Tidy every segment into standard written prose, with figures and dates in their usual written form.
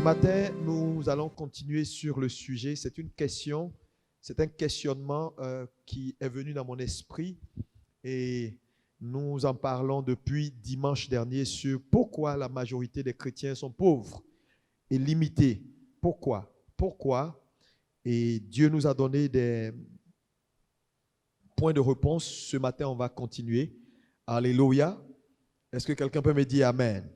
matin, nous allons continuer sur le sujet. C'est une question, c'est un questionnement qui est venu dans mon esprit et nous en parlons depuis dimanche dernier sur pourquoi la majorité des chrétiens sont pauvres et limités. Pourquoi? Pourquoi? Et Dieu nous a donné des points de réponse. Ce matin, on va continuer. Alléluia. Est-ce que quelqu'un peut me dire Amen?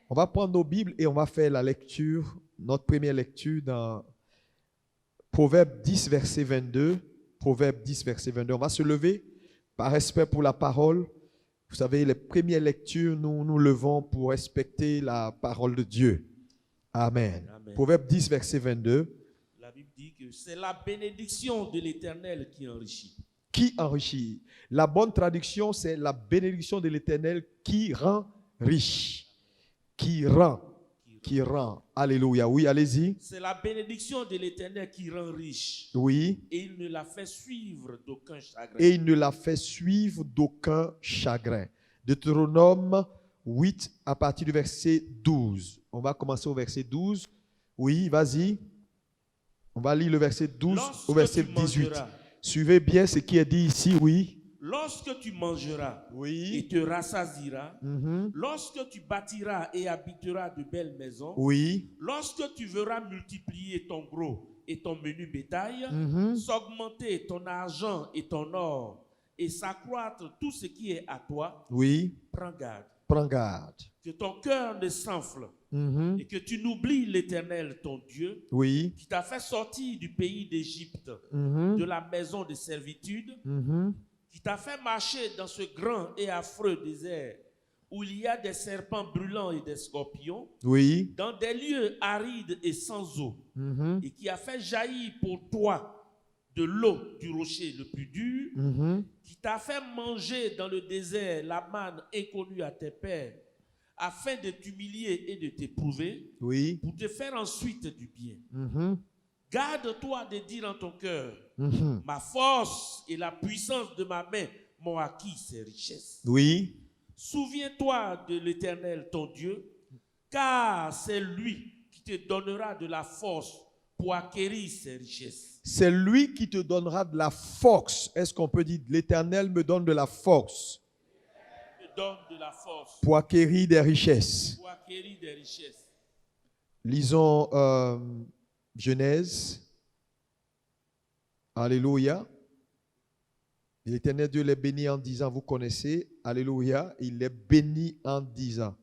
On va prendre nos Bibles et on va faire la lecture, notre première lecture dans Proverbe 10, verset 22. Proverbe 10, verset 22. On va se lever par respect pour la parole. Vous savez, les premières lectures, nous nous levons pour respecter la parole de Dieu. Amen. Amen. Proverbe 10, verset 22. La Bible dit que c'est la bénédiction de l'Éternel qui enrichit. Qui enrichit? La bonne traduction, c'est la bénédiction de l'Éternel qui rend riche. Qui rend. Alléluia. Oui, allez-y. C'est la bénédiction de l'Éternel qui rend riche. Oui. Et il ne la fait suivre d'aucun chagrin. Et il ne la fait suivre d'aucun chagrin. Deutéronome 8 à partir du verset 12. On va commencer au verset 12. Oui, vas-y. On va lire le verset 12 au verset 18. Suivez bien ce qui est dit ici, oui. Lorsque tu mangeras Oui. et te rassasieras, lorsque tu bâtiras et habiteras de belles maisons, Oui. lorsque tu verras multiplier ton gros et ton menu bétail, s'augmenter ton argent et ton or, et s'accroître tout ce qui est à toi, Oui. prends garde. Prends garde. Que ton cœur ne s'enfle et que tu n'oublies l'Éternel, ton Dieu, Oui. qui t'a fait sortir du pays d'Égypte, de la maison de servitude, qui t'a fait marcher dans ce grand et affreux désert où il y a des serpents brûlants et des scorpions, Oui. dans des lieux arides et sans eau, et qui a fait jaillir pour toi de l'eau du rocher le plus dur, qui t'a fait manger dans le désert la manne inconnue à tes pères, afin de t'humilier et de t'éprouver, Oui. pour te faire ensuite du bien. Garde-toi de dire en ton cœur, ma force et la puissance de ma main m'ont acquis ces richesses. Oui. Souviens-toi de l'Éternel, ton Dieu, car c'est lui qui te donnera de la force pour acquérir ces richesses. C'est lui qui te donnera de la force. Est-ce qu'on peut dire l'Éternel me donne de la force? Me donne de la force pour acquérir des richesses. pour acquérir des richesses. Lisons Genèse. Alléluia. L'Éternel Dieu les bénit en disant, vous connaissez, Alléluia, il les bénit en disant,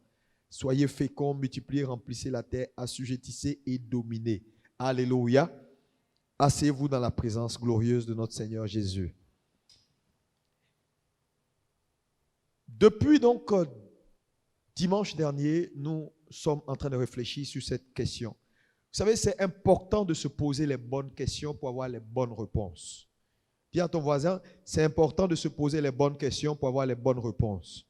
soyez féconds, multipliez, remplissez la terre, assujettissez et dominez. Alléluia. Asseyez-vous dans la présence glorieuse de notre Seigneur Jésus. Depuis donc dimanche dernier, nous sommes en train de réfléchir sur cette question. Vous savez, c'est important de se poser les bonnes questions pour avoir les bonnes réponses. Dis à ton voisin, c'est important de se poser les bonnes questions pour avoir les bonnes réponses.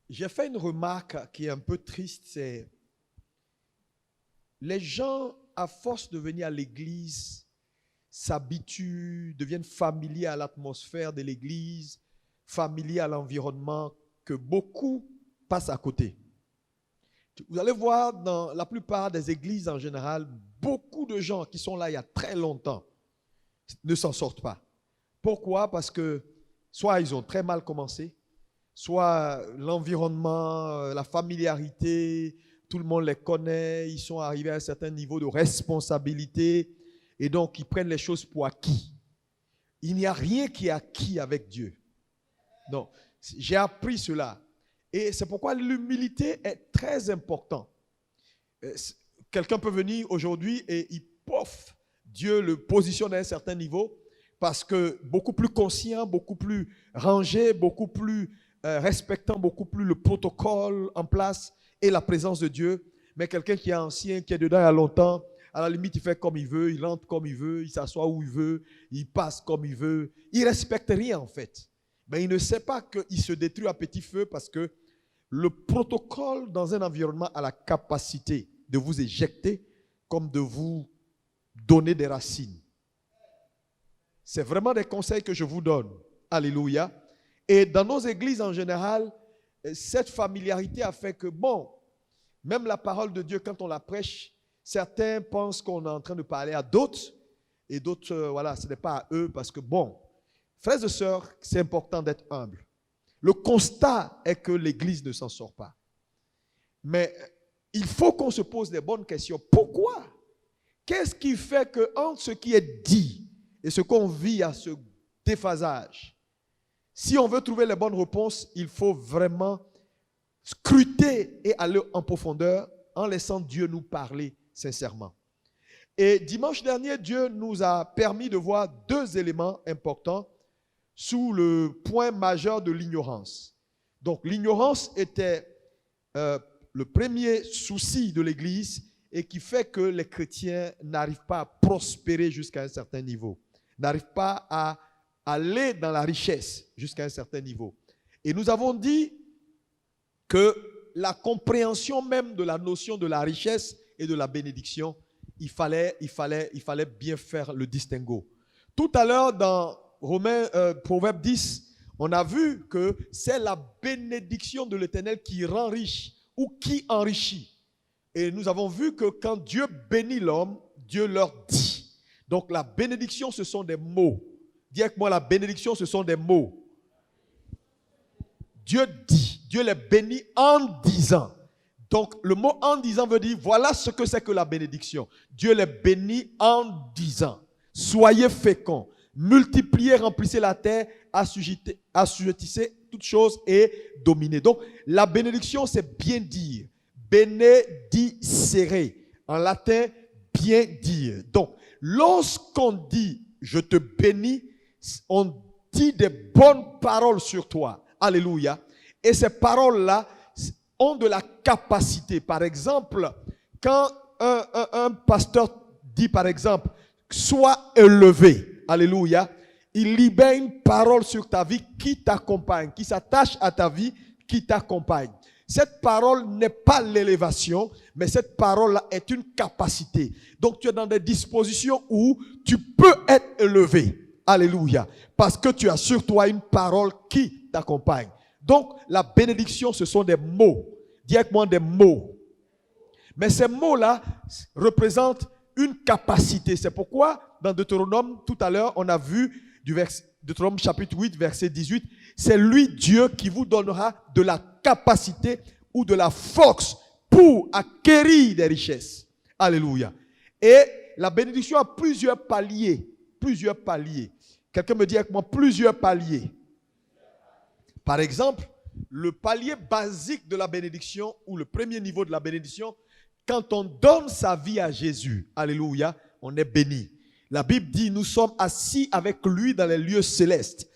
J'ai fait une remarque qui est un peu triste, c'est les gens, à force de venir à l'église, s'habituent, deviennent familiers à l'atmosphère de l'église, familiers à l'environnement, que beaucoup passent à côté. Vous allez voir dans la plupart des églises en général, beaucoup de gens qui sont là il y a très longtemps ne s'en sortent pas. Pourquoi? Parce que soit ils ont très mal commencé, soit l'environnement, la familiarité, tout le monde les connaît, ils sont arrivés à un certain niveau de responsabilité et donc ils prennent les choses pour acquis. Il n'y a rien qui est acquis avec Dieu. Non, j'ai appris cela. Et c'est pourquoi l'humilité est très importante. Quelqu'un peut venir aujourd'hui et Dieu le positionne à un certain niveau parce que beaucoup plus conscient, beaucoup plus rangé, beaucoup plus respectant, beaucoup plus le protocole en place et la présence de Dieu. Mais quelqu'un qui est ancien, qui est dedans il y a longtemps, à la limite il fait comme il veut, il rentre comme il veut, il s'assoit où il veut, il passe comme il veut. Il ne respecte rien en fait. Mais il ne sait pas qu'il se détruit à petit feu parce que le protocole dans un environnement a la capacité de vous éjecter comme de vous donner des racines. C'est vraiment des conseils que je vous donne. Alléluia. Et dans nos églises en général, cette familiarité a fait que, bon, même la parole de Dieu, quand on la prêche, certains pensent qu'on est en train de parler à d'autres, et d'autres, voilà, ce n'est pas à eux, parce que, bon, frères et sœurs, c'est important d'être humble. Le constat est que l'Église ne s'en sort pas. Mais il faut qu'on se pose les bonnes questions. Pourquoi? Qu'est-ce qui fait que entre ce qui est dit et ce qu'on vit à ce déphasage, si on veut trouver les bonnes réponses, il faut vraiment scruter et aller en profondeur en laissant Dieu nous parler sincèrement. Et dimanche dernier, Dieu nous a permis de voir deux éléments importants sous le point majeur de l'ignorance. Donc l'ignorance était le premier souci de l'Église et qui fait que les chrétiens n'arrivent pas à prospérer jusqu'à un certain niveau, n'arrivent pas à aller dans la richesse jusqu'à un certain niveau. Et nous avons dit que la compréhension même de la notion de la richesse et de la bénédiction, il fallait bien faire le distinguo. Tout à l'heure, dans Proverbe 10, on a vu que c'est la bénédiction de l'Éternel qui rend riche ou qui enrichit. Et nous avons vu que quand Dieu bénit l'homme, Dieu leur dit. Donc la bénédiction, ce sont des mots. Dis avec moi, la bénédiction, ce sont des mots. Dieu dit, Dieu les bénit en disant. Donc le mot en disant veut dire, voilà ce que c'est que la bénédiction. Dieu les bénit en disant, soyez féconds, multipliez, remplissez la terre, assujettissez toutes choses et dominez. Donc la bénédiction, c'est bien dire. Benedicere, en latin, bien dire. Donc lorsqu'on dit, je te bénis, on dit des bonnes paroles sur toi. Alléluia. Et ces paroles-là ont de la capacité. Par exemple, quand un pasteur dit, par exemple, sois élevé, alléluia, il libère une parole sur ta vie qui t'accompagne, qui s'attache à ta vie, qui t'accompagne. Cette parole n'est pas l'élévation, mais cette parole-là est une capacité. Donc tu es dans des dispositions où tu peux être élevé. Alléluia. Parce que tu as sur toi une parole qui t'accompagne. Donc, la bénédiction, ce sont des mots. Dis avec moi des mots. Mais ces mots-là représentent une capacité. C'est pourquoi, dans Deutéronome, tout à l'heure, on a vu, Deutéronome chapitre 8, verset 18, c'est lui, Dieu, qui vous donnera de la capacité ou de la force pour acquérir des richesses. Alléluia. Et la bénédiction a plusieurs paliers. Plusieurs paliers. Quelqu'un me dit avec moi plusieurs paliers. Par exemple, le palier basique de la bénédiction ou le premier niveau de la bénédiction, quand on donne sa vie à Jésus, alléluia, on est béni. La Bible dit, nous sommes assis avec lui dans les lieux célestes.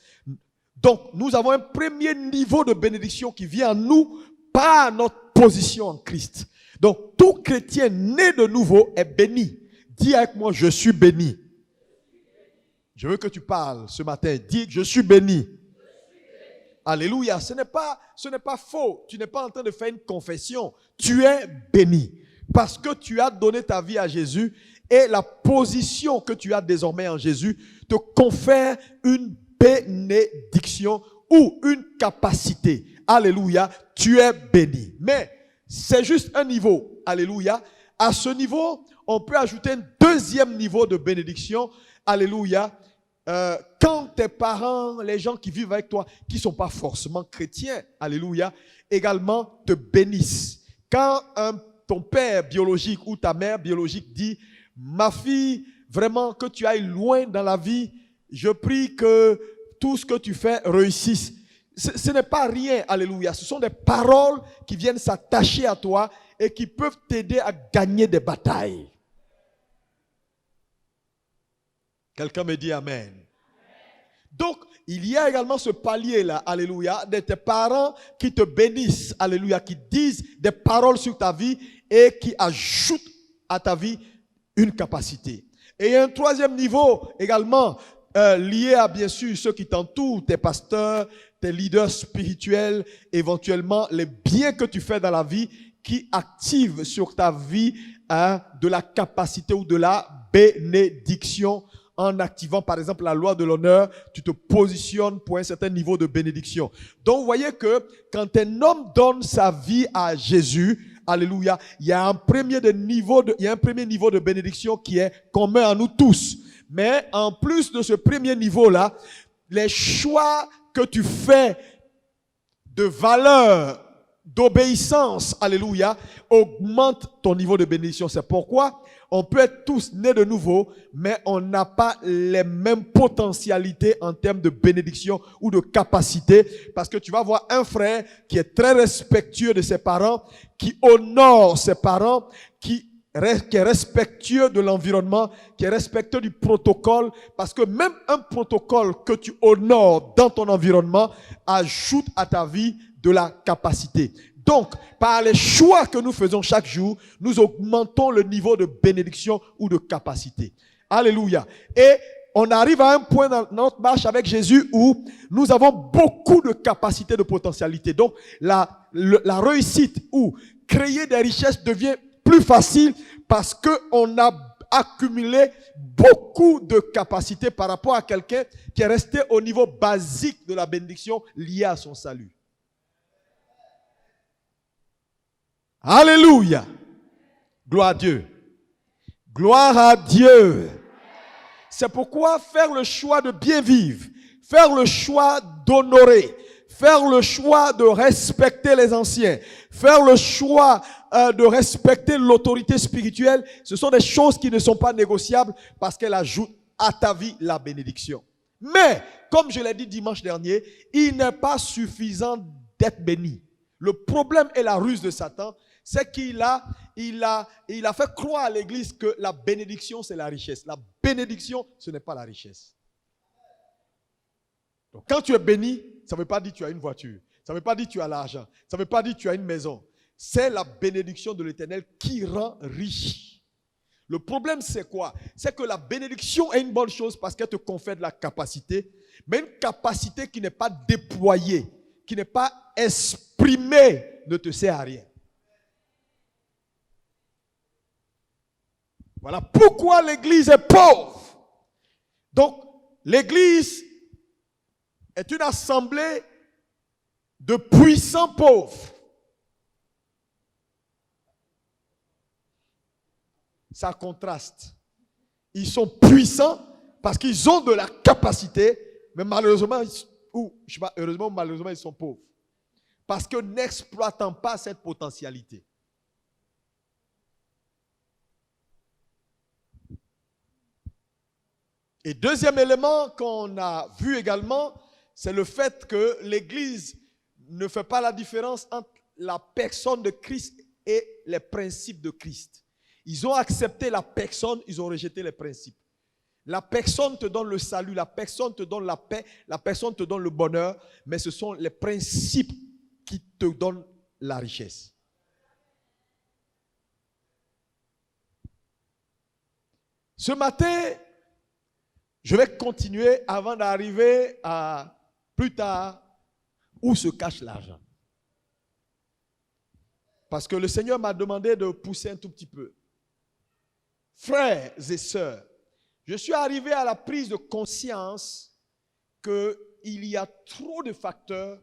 Donc, nous avons un premier niveau de bénédiction qui vient à nous par notre position en Christ. Donc, tout chrétien né de nouveau est béni. Dis avec moi, je suis béni. Je veux que tu parles ce matin. Dis, je suis béni. Alléluia. Ce n'est pas faux. Tu n'es pas en train de faire une confession. Tu es béni. Parce que tu as donné ta vie à Jésus et la position que tu as désormais en Jésus te confère une bénédiction ou une capacité. Alléluia. Tu es béni. Mais c'est juste un niveau. Alléluia. À ce niveau, on peut ajouter un deuxième niveau de bénédiction. Alléluia. Quand tes parents, les gens qui vivent avec toi, qui ne sont pas forcément chrétiens, alléluia, également te bénissent. Quand ton père biologique ou ta mère biologique dit, ma fille, vraiment que tu ailles loin dans la vie, je prie que tout ce que tu fais réussisse. Ce n'est pas rien, alléluia. Ce sont des paroles qui viennent s'attacher à toi et qui peuvent t'aider à gagner des batailles. Quelqu'un me dit amen. Donc, il y a également ce palier-là, alléluia, de tes parents qui te bénissent, alléluia, qui disent des paroles sur ta vie et qui ajoutent à ta vie une capacité. Et il y a un troisième niveau également, lié à bien sûr ceux qui t'entourent, tes pasteurs, tes leaders spirituels, éventuellement les biens que tu fais dans la vie qui activent sur ta vie de la capacité ou de la bénédiction en activant par exemple la loi de l'honneur, tu te positionnes pour un certain niveau de bénédiction. Donc vous voyez que quand un homme donne sa vie à Jésus, alléluia, il y a un premier niveau de bénédiction qui est commun à nous tous. Mais en plus de ce premier niveau-là, les choix que tu fais de valeur, d'obéissance, alléluia, augmentent ton niveau de bénédiction. C'est pourquoi on peut être tous nés de nouveau, mais on n'a pas les mêmes potentialités en termes de bénédiction ou de capacité. Parce que tu vas voir un frère qui est très respectueux de ses parents, qui honore ses parents, qui est respectueux de l'environnement, qui est respectueux du protocole, parce que même un protocole que tu honores dans ton environnement ajoute à ta vie de la capacité. Donc, par les choix que nous faisons chaque jour, nous augmentons le niveau de bénédiction ou de capacité. Alléluia. Et on arrive à un point dans notre marche avec Jésus où nous avons beaucoup de capacités, de potentialité. Donc, la réussite ou créer des richesses devient plus facile parce qu'on a accumulé beaucoup de capacités par rapport à quelqu'un qui est resté au niveau basique de la bénédiction liée à son salut. Alléluia. Gloire à Dieu. Gloire à Dieu. C'est pourquoi faire le choix de bien vivre, faire le choix d'honorer, faire le choix de respecter les anciens, faire le choix de respecter l'autorité spirituelle, ce sont des choses qui ne sont pas négociables parce qu'elles ajoutent à ta vie la bénédiction. Mais, comme je l'ai dit dimanche dernier, il n'est pas suffisant d'être béni. Le problème et la ruse de Satan, c'est qu'il a fait croire à l'église que la bénédiction, c'est la richesse. La bénédiction, ce n'est pas la richesse. Donc, quand tu es béni, ça ne veut pas dire que tu as une voiture. Ça ne veut pas dire que tu as l'argent. Ça ne veut pas dire que tu as une maison. C'est la bénédiction de l'Éternel qui rend riche. Le problème, c'est quoi? C'est que la bénédiction est une bonne chose parce qu'elle te confère de la capacité, mais une capacité qui n'est pas déployée, qui n'est pas exprimée, ne te sert à rien. Voilà pourquoi l'Église est pauvre. Donc, l'Église est une assemblée de puissants pauvres. Ça contraste. Ils sont puissants parce qu'ils ont de la capacité, mais malheureusement, heureusement ou malheureusement, ils sont pauvres. Parce que n'exploitant pas cette potentialité. Et deuxième élément qu'on a vu également, c'est le fait que l'Église ne fait pas la différence entre la personne de Christ et les principes de Christ. Ils ont accepté la personne, ils ont rejeté les principes. La personne te donne le salut, la personne te donne la paix, la personne te donne le bonheur, mais ce sont les principes qui te donnent la richesse. Ce matin, je vais continuer avant d'arriver à plus tard où se cache l'argent. Parce que le Seigneur m'a demandé de pousser un tout petit peu. Frères et sœurs, je suis arrivé à la prise de conscience qu'il y a trop de facteurs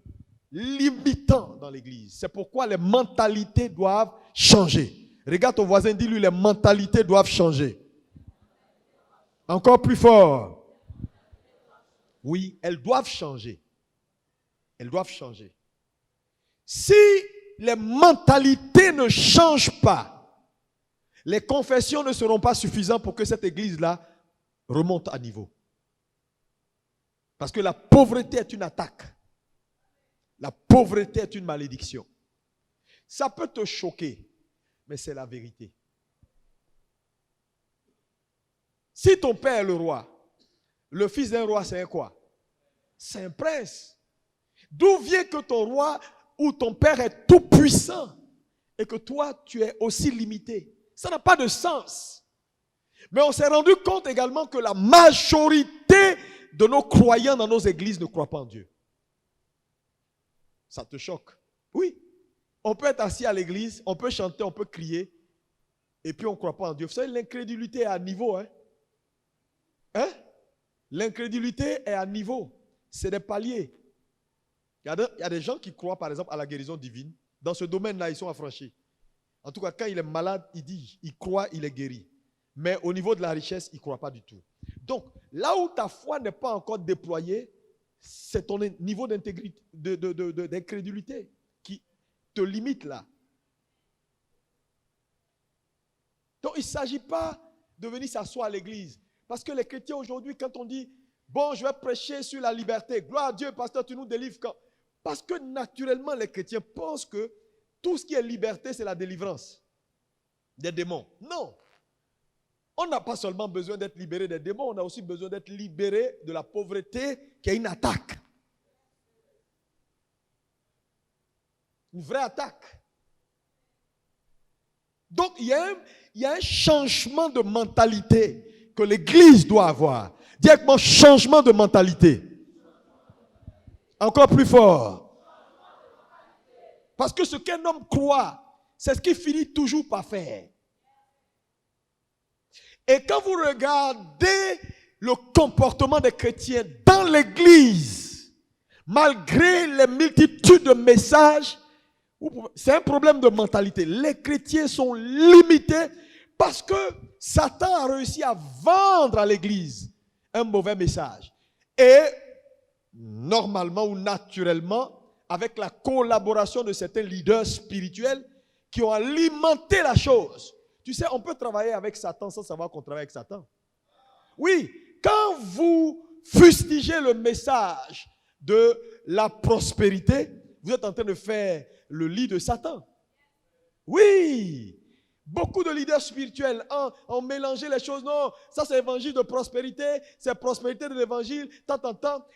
limitants dans l'Église. C'est pourquoi les mentalités doivent changer. Regarde ton voisin, dis-lui, les mentalités doivent changer. Encore plus fort. Oui, elles doivent changer. Elles doivent changer. Si les mentalités ne changent pas, les confessions ne seront pas suffisantes pour que cette église-là remonte à niveau. Parce que la pauvreté est une attaque. La pauvreté est une malédiction. Ça peut te choquer, mais c'est la vérité. Si ton père est le roi, le fils d'un roi, c'est quoi? C'est un prince. D'où vient que ton roi ou ton père est tout puissant et que toi, tu es aussi limité? Ça n'a pas de sens. Mais on s'est rendu compte également que la majorité de nos croyants dans nos églises ne croient pas en Dieu. Ça te choque? Oui. On peut être assis à l'église, on peut chanter, on peut crier, et puis on ne croit pas en Dieu. Vous savez, l'incrédulité est à niveau. Hein? L'incrédulité est à niveau. C'est des paliers. Il y a des gens qui croient, par exemple, à la guérison divine. Dans ce domaine-là, ils sont affranchis. En tout cas, quand il est malade, il croit, il est guéri. Mais au niveau de la richesse, il ne croit pas du tout. Donc, là où ta foi n'est pas encore déployée, c'est ton niveau d'incrédulité qui te limite là. Donc, il ne s'agit pas de venir s'asseoir à l'église. Parce que les chrétiens aujourd'hui, quand on dit, bon, je vais prêcher sur la liberté, gloire à Dieu, pasteur, tu nous délivres quand? Parce que naturellement, les chrétiens pensent que tout ce qui est liberté, c'est la délivrance des démons. Non. On n'a pas seulement besoin d'être libéré des démons, on a aussi besoin d'être libéré de la pauvreté qui est une attaque. Une vraie attaque. Donc, il y a un changement de mentalité que l'Église doit avoir. Directement, changement de mentalité. Encore plus fort. Parce que ce qu'un homme croit, c'est ce qu'il finit toujours par faire. Et quand vous regardez le comportement des chrétiens dans l'Église, malgré les multitudes de messages, c'est un problème de mentalité. Les chrétiens sont limités parce que Satan a réussi à vendre à l'Église un mauvais message. Et normalement ou naturellement, avec la collaboration de certains leaders spirituels qui ont alimenté la chose. Tu sais, on peut travailler avec Satan sans savoir qu'on travaille avec Satan. Oui, quand vous fustigez le message de la prospérité, vous êtes en train de faire le lit de Satan. Oui, beaucoup de leaders spirituels ont mélangé les choses. Non, ça c'est évangile de prospérité, c'est prospérité de l'évangile, tant.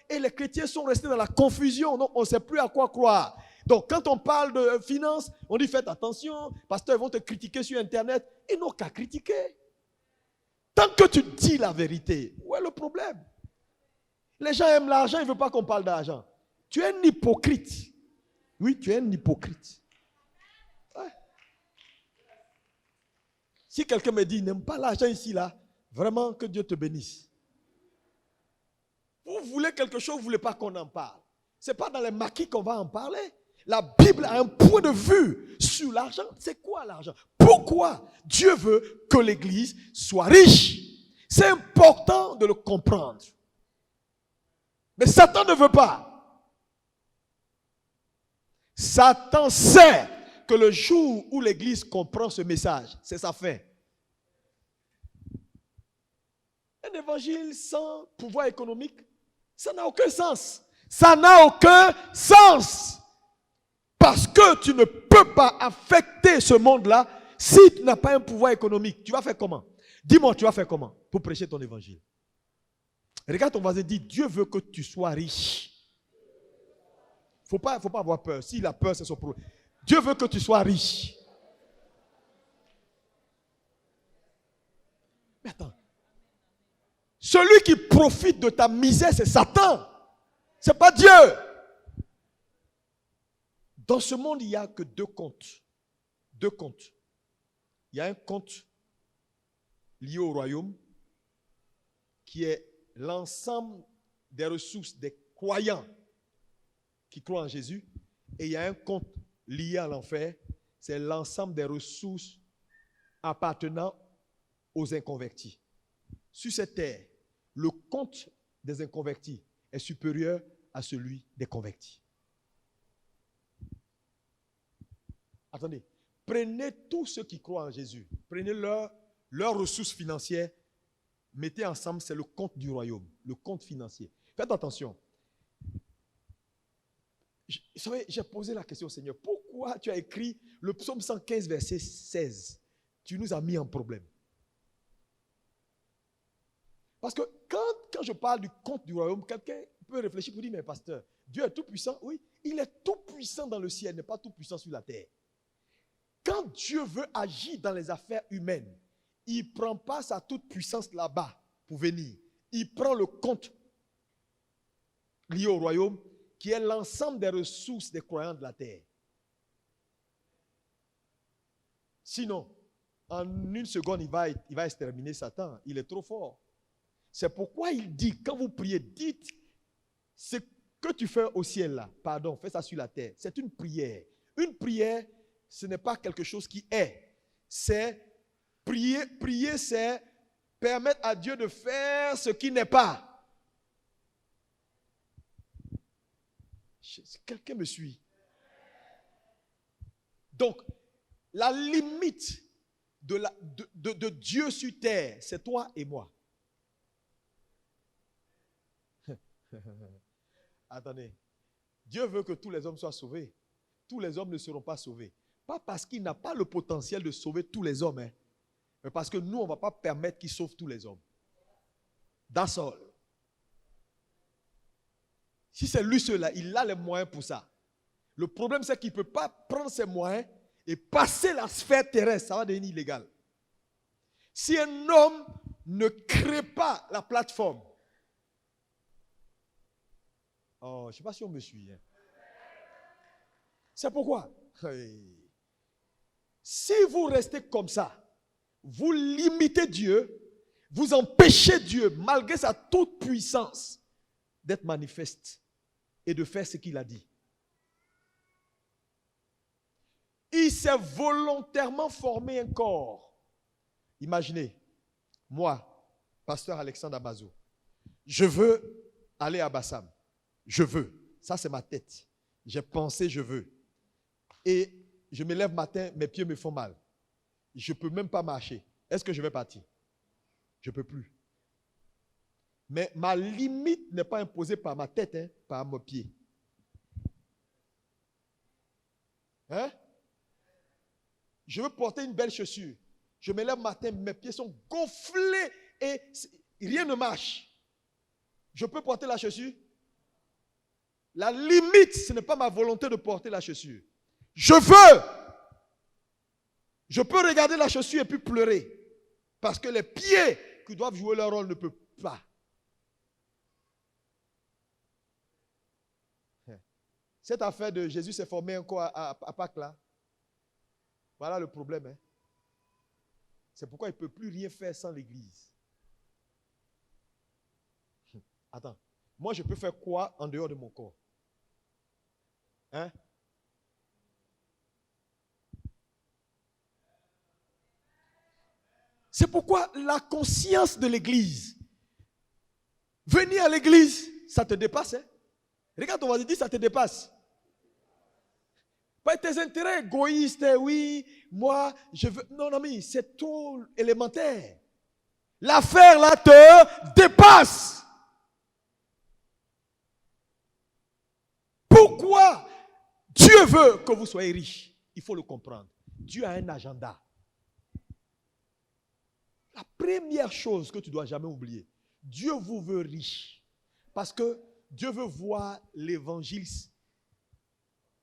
Et les chrétiens sont restés dans la confusion. Donc on ne sait plus à quoi croire. Donc quand on parle de finances, on dit faites attention, pasteurs vont te critiquer sur Internet. Ils n'ont qu'à critiquer. Tant que tu dis la vérité, où est le problème? Les gens aiment l'argent, ils ne veulent pas qu'on parle d'argent. Tu es un hypocrite. Oui, tu es un hypocrite. Ouais. Si quelqu'un me dit, il n'aime pas l'argent ici, là, vraiment que Dieu te bénisse. Vous voulez quelque chose, vous ne voulez pas qu'on en parle. Ce n'est pas dans les maquis qu'on va en parler. La Bible a un point de vue sur l'argent. C'est quoi l'argent? Pourquoi Dieu veut que l'Église soit riche? C'est important de le comprendre. Mais Satan ne veut pas. Satan sait que le jour où l'Église comprend ce message, c'est sa fin. Un évangile sans pouvoir économique, ça n'a aucun sens. Ça n'a aucun sens. Parce que tu ne peux pas affecter ce monde-là si tu n'as pas un pouvoir économique. Tu vas faire comment? Dis-moi, tu vas faire comment pour prêcher ton évangile? Regarde ton voisin, dis, Dieu veut que tu sois riche. Il ne faut pas avoir peur. S'il a peur, c'est son problème. Dieu veut que tu sois riche. Mais attends. Celui qui profite de ta misère, c'est Satan. Ce n'est pas Dieu. Dans ce monde, il n'y a que deux comptes. Deux comptes. Il y a un compte lié au royaume qui est l'ensemble des ressources des croyants qui croient en Jésus. Et il y a un compte lié à l'enfer, c'est l'ensemble des ressources appartenant aux inconvertis. Sur cette terre, le compte des inconvertis est supérieur à celui des convertis. Attendez, prenez tous ceux qui croient en Jésus, prenez leurs ressources financières, mettez ensemble, c'est le compte du royaume, le compte financier. Faites attention. J'ai posé la question au Seigneur, pourquoi tu as écrit le psaume 115, verset 16? Tu nous as mis en problème. Parce que quand je parle du compte du royaume, quelqu'un peut réfléchir pour dire, mais pasteur, Dieu est tout puissant. Oui, il est tout puissant dans le ciel, il n'est pas tout puissant sur la terre. Quand Dieu veut agir dans les affaires humaines, il ne prend pas sa toute puissance là-bas pour venir. Il prend le compte lié au royaume, qui est l'ensemble des ressources des croyants de la terre. Sinon, en une seconde, il va exterminer Satan. Il est trop fort. C'est pourquoi il dit, quand vous priez, dites ce que tu fais au ciel là. Pardon, fais ça sur la terre. C'est une prière. Une prière, ce n'est pas quelque chose qui est. C'est prier. Prier, c'est permettre à Dieu de faire ce qui n'est pas. Quelqu'un me suit? Donc, la limite de Dieu sur terre, c'est toi et moi. Attendez. Dieu veut que tous les hommes soient sauvés. Tous les hommes ne seront pas sauvés. Pas parce qu'il n'a pas le potentiel de sauver tous les hommes, hein, mais parce que nous, on ne va pas permettre qu'il sauve tous les hommes. That's all. Si c'est lui seul-là, il a les moyens pour ça. Le problème, c'est qu'il ne peut pas prendre ses moyens et passer la sphère terrestre. Ça va devenir illégal. Si un homme ne crée pas la plateforme, oh, je ne sais pas si on me suit. Hein. C'est pourquoi, si vous restez comme ça, vous limitez Dieu, vous empêchez Dieu, malgré sa toute puissance, d'être manifeste et de faire ce qu'il a dit. Il s'est volontairement formé un corps. Imaginez, moi, pasteur Alexandre Amazo, je veux aller à Bassam. Je veux. Ça, c'est ma tête. J'ai pensé, je veux. Et je me lève matin, mes pieds me font mal. Je ne peux même pas marcher. Est-ce que je vais partir? Je ne peux plus. Mais ma limite n'est pas imposée par ma tête, hein, par mes pieds. Hein? Je veux porter une belle chaussure. Je me lève matin, mes pieds sont gonflés et rien ne marche. Je peux porter la chaussure? La limite, ce n'est pas ma volonté de porter la chaussure. Je veux. Je peux regarder la chaussure et puis pleurer. Parce que les pieds qui doivent jouer leur rôle ne peuvent pas. Cette affaire de Jésus s'est formé encore à Pâques là. Voilà le problème. Hein. C'est pourquoi il ne peut plus rien faire sans l'église. Attends. Moi, je peux faire quoi en dehors de mon corps? Hein? C'est pourquoi la conscience de l'église, venir à l'église, ça te dépasse. Hein? Regarde ton voisin, dis ça te dépasse. Pas tes intérêts égoïstes, oui, moi, je veux. Non, ami, c'est trop élémentaire. L'affaire là te dépasse. Pourquoi Dieu veut que vous soyez riches? Il faut le comprendre. Dieu a un agenda. La première chose que tu ne dois jamais oublier, Dieu vous veut riche. Parce que Dieu veut voir l'évangile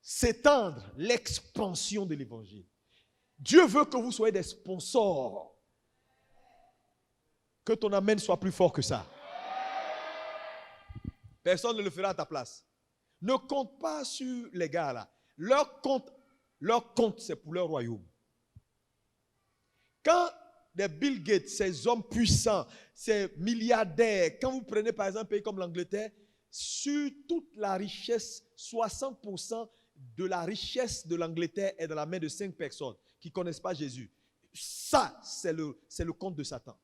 s'étendre, l'expansion de l'évangile. Dieu veut que vous soyez des sponsors. Que ton amen soit plus fort que ça. Personne ne le fera à ta place. Ne compte pas sur les gars là. Leur compte, c'est pour leur royaume. Quand des Bill Gates, ces hommes puissants, ces milliardaires, quand vous prenez par exemple un pays comme l'Angleterre, sur toute la richesse, 60% de la richesse de l'Angleterre est dans la main de 5 personnes qui ne connaissent pas Jésus. Ça, c'est le compte de Satan.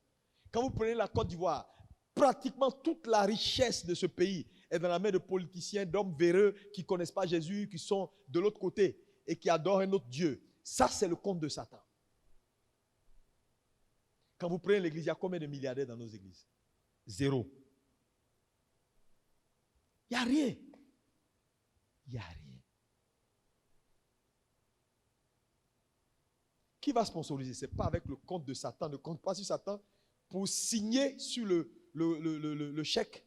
Quand vous prenez la Côte d'Ivoire, pratiquement toute la richesse de ce pays est dans la main de politiciens, d'hommes véreux qui ne connaissent pas Jésus, qui sont de l'autre côté et qui adorent un autre Dieu. Ça, c'est le compte de Satan. Quand vous prenez l'église, il y a combien de milliardaires dans nos églises? 0. Il n'y a rien. Il n'y a rien. Qui va sponsoriser? Ce n'est pas avec le compte de Satan. Ne compte pas sur Satan pour signer sur le chèque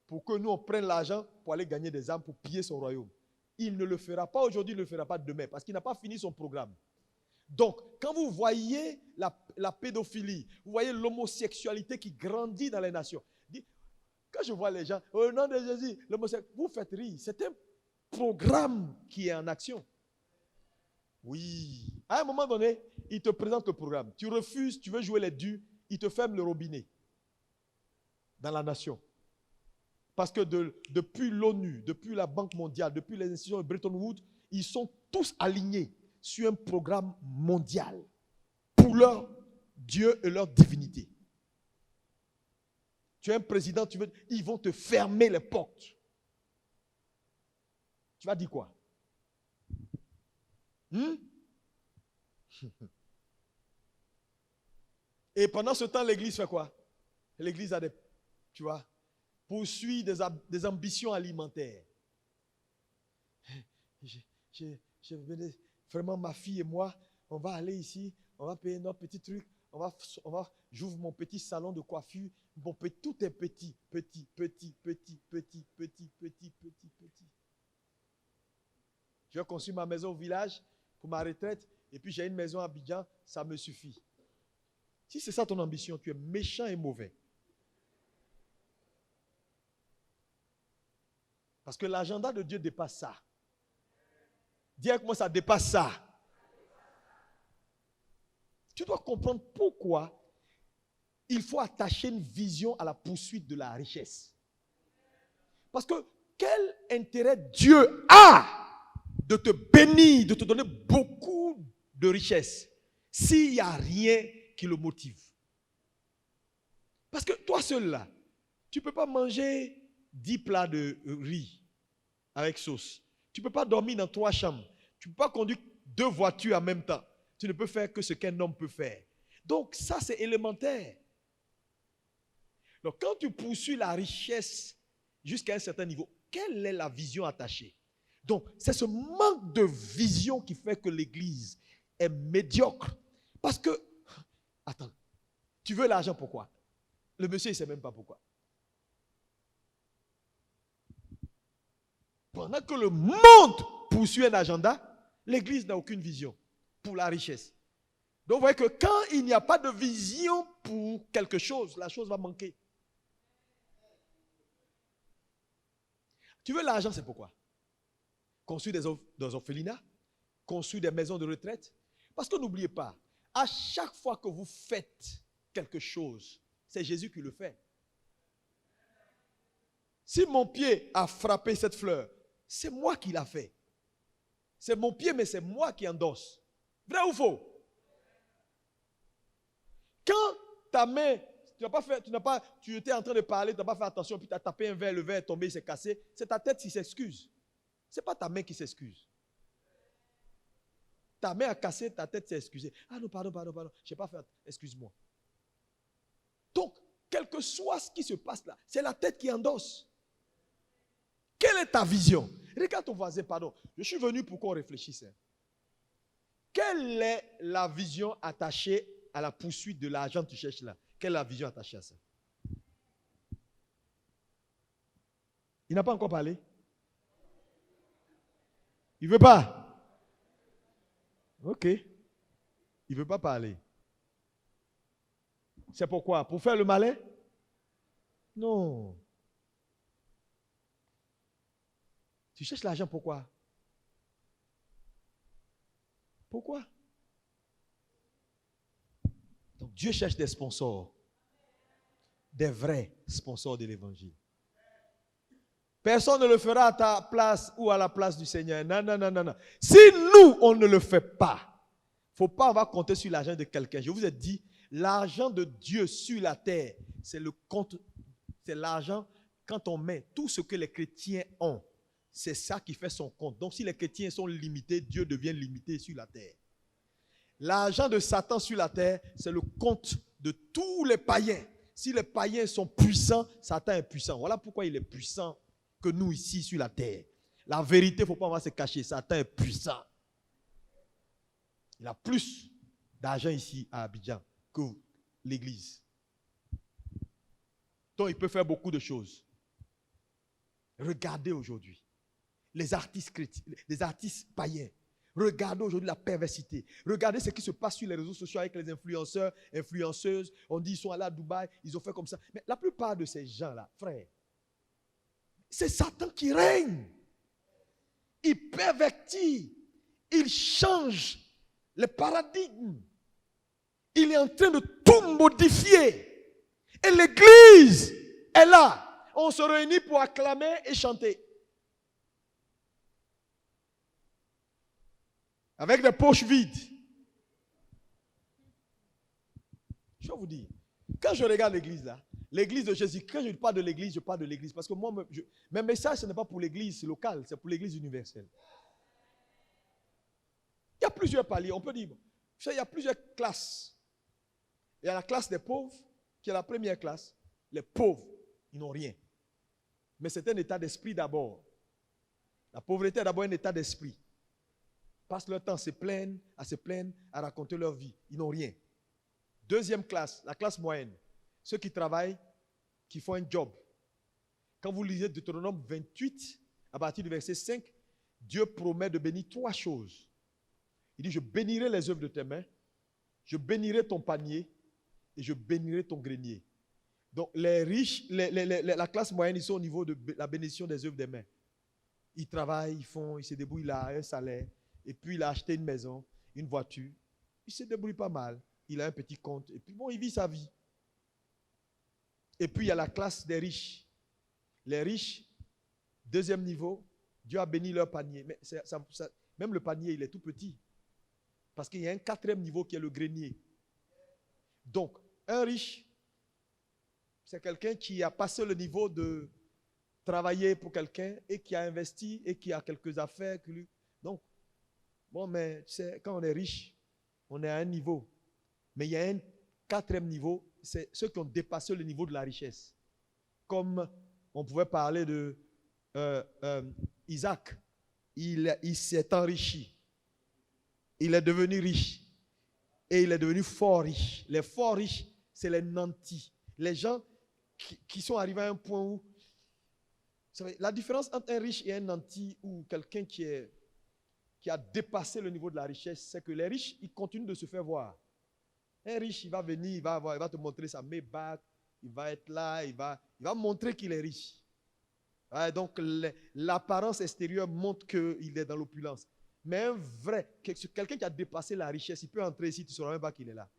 pour que nous on prenne l'argent pour aller gagner des âmes pour piller son royaume. Il ne le fera pas aujourd'hui, il ne le fera pas demain parce qu'il n'a pas fini son programme. Donc, quand vous voyez la pédophilie, vous voyez l'homosexualité qui grandit dans les nations. Quand je vois les gens, au nom de Jésus, l'homosexualité, vous faites rire. C'est un programme qui est en action. Oui. À un moment donné, il te présente le programme. Tu refuses, tu veux jouer les durs, il te ferme le robinet. dans la nation. Parce que depuis l'ONU, depuis la Banque mondiale, depuis les institutions de Bretton Woods, ils sont tous alignés sur un programme mondial pour leur Dieu et leur divinité. Tu es un président, ils vont te fermer les portes. Tu vas dire quoi? Et pendant ce temps, l'église fait quoi? L'église a poursuit des ambitions alimentaires. Vraiment, ma fille et moi, on va aller ici, on va payer notre petit truc, j'ouvre mon petit salon de coiffure, tout est petit. Je vais construire ma maison au village pour ma retraite, et puis j'ai une maison à Abidjan, ça me suffit. Si c'est ça ton ambition, tu es méchant et mauvais. Parce que l'agenda de Dieu dépasse ça. Dis avec moi, ça dépasse ça. Tu dois comprendre pourquoi il faut attacher une vision à la poursuite de la richesse. Parce que quel intérêt Dieu a de te bénir, de te donner beaucoup de richesse, s'il n'y a rien qui le motive? Parce que toi seul là, tu ne peux pas manger 10 plats de riz avec sauce. Tu ne peux pas dormir dans 3 chambres. Tu ne peux pas conduire 2 voitures en même temps. Tu ne peux faire que ce qu'un homme peut faire. Donc ça, c'est élémentaire. Donc quand tu poursuis la richesse jusqu'à un certain niveau, quelle est la vision attachée? Donc c'est ce manque de vision qui fait que l'église est médiocre. Parce que, attends, tu veux l'argent pourquoi? Le monsieur, il ne sait même pas pourquoi. Pendant que le monde poursuit un agenda, l'église n'a aucune vision pour la richesse. Donc vous voyez que quand il n'y a pas de vision pour quelque chose, la chose va manquer. Tu veux l'argent, c'est pourquoi? Construire des orphelinats, construire des maisons de retraite. Parce que n'oubliez pas, à chaque fois que vous faites quelque chose, c'est Jésus qui le fait. Si mon pied a frappé cette fleur, c'est moi qui l'ai fait. C'est mon pied, mais c'est moi qui endosse. Vrai ou faux? Quand ta main, tu étais en train de parler, tu n'as pas fait attention, puis tu as tapé un verre, le verre est tombé, il s'est cassé, c'est ta tête qui s'excuse. Ce n'est pas ta main qui s'excuse. Ta main a cassé, ta tête s'est excusée. Ah non, pardon, je n'ai pas fait, excuse-moi. Donc, quel que soit ce qui se passe là, c'est la tête qui endosse. Quelle est ta vision? Regarde ton voisin, pardon. Je suis venu pour qu'on réfléchisse. Quelle est la vision attachée à la poursuite de l'argent que tu cherches là? Quelle est la vision attachée à ça? Il n'a pas encore parlé? Il ne veut pas? Ok. Il ne veut pas parler. C'est pourquoi? Pour faire le malin? Non. Tu cherches l'argent pourquoi? Pourquoi? Donc Dieu cherche des sponsors. Des vrais sponsors de l'évangile. Personne ne le fera à ta place ou à la place du Seigneur. Non. Si nous, on ne le fait pas, il ne faut pas avoir compté sur l'argent de quelqu'un. Je vous ai dit, l'argent de Dieu sur la terre, c'est le compte, c'est l'argent quand on met tout ce que les chrétiens ont. C'est ça qui fait son compte. Donc si les chrétiens sont limités, Dieu devient limité sur la terre. L'argent de Satan sur la terre, c'est le compte de tous les païens. Si les païens sont puissants, Satan est puissant. Voilà pourquoi il est puissant que nous ici sur la terre. La vérité, il ne faut pas se cacher. Satan est puissant. Il a plus d'argent ici à Abidjan que l'église. Donc il peut faire beaucoup de choses. Regardez aujourd'hui les artistes chrétiens, les artistes païens. Regardez aujourd'hui la perversité. Regardez ce qui se passe sur les réseaux sociaux avec les influenceurs, influenceuses. On dit qu'ils sont allés à Dubaï, ils ont fait comme ça. Mais la plupart de ces gens-là, frère, c'est Satan qui règne. Il pervertit. Il change les paradigmes. Il est en train de tout modifier. Et l'église est là. On se réunit pour acclamer et chanter. Avec des poches vides. Je vais vous dire, quand je regarde l'église là, l'église de Jésus, quand je parle de l'église, je parle de l'église. Parce que moi, mes messages, ce n'est pas pour l'église locale, c'est pour l'église universelle. Il y a plusieurs paliers. On peut dire, il y a plusieurs classes. Il y a la classe des pauvres, qui est la première classe. Les pauvres, ils n'ont rien. Mais c'est un état d'esprit d'abord. La pauvreté est d'abord un état d'esprit. Ils passent leur temps à se plaindre, à raconter leur vie. Ils n'ont rien. Deuxième classe, la classe moyenne. Ceux qui travaillent, qui font un job. Quand vous lisez Deutéronome 28, à partir du verset 5, Dieu promet de bénir 3 choses. Il dit, je bénirai les œuvres de tes mains, je bénirai ton panier et je bénirai ton grenier. Donc les riches, la classe moyenne, ils sont au niveau de la bénédiction des œuvres des mains. Ils travaillent, ils se débrouillent, il a un salaire, et puis il a acheté une maison, une voiture. Il se débrouille pas mal, il a un petit compte, et puis bon, il vit sa vie. Et puis il y a la classe des riches. Les riches, deuxième niveau, Dieu a béni leur panier. Mais même le panier, il est tout petit. Parce qu'il y a un 4e niveau qui est le grenier. Donc, un riche, c'est quelqu'un qui a passé le niveau de travailler pour quelqu'un et qui a investi et qui a quelques affaires. Donc, bon, mais tu sais, quand on est riche, on est à un niveau. Mais il y a un 4e niveau, c'est ceux qui ont dépassé le niveau de la richesse. Comme on pouvait parler de Isaac, il s'est enrichi. Il est devenu riche. Et il est devenu fort riche. Les forts riches, c'est les nantis. Les gens qui sont arrivés à un point où... Vous savez, la différence entre un riche et un nanti ou quelqu'un qui a dépassé le niveau de la richesse, c'est que les riches, ils continuent de se faire voir. Un riche, il va venir, il va te montrer sa Maybach, il va être là, il va montrer qu'il est riche. Ouais, donc l'apparence extérieure montre qu'il est dans l'opulence. Mais un vrai, quelqu'un qui a dépassé la richesse, il peut entrer ici, tu ne sauras même pas qu'il est là.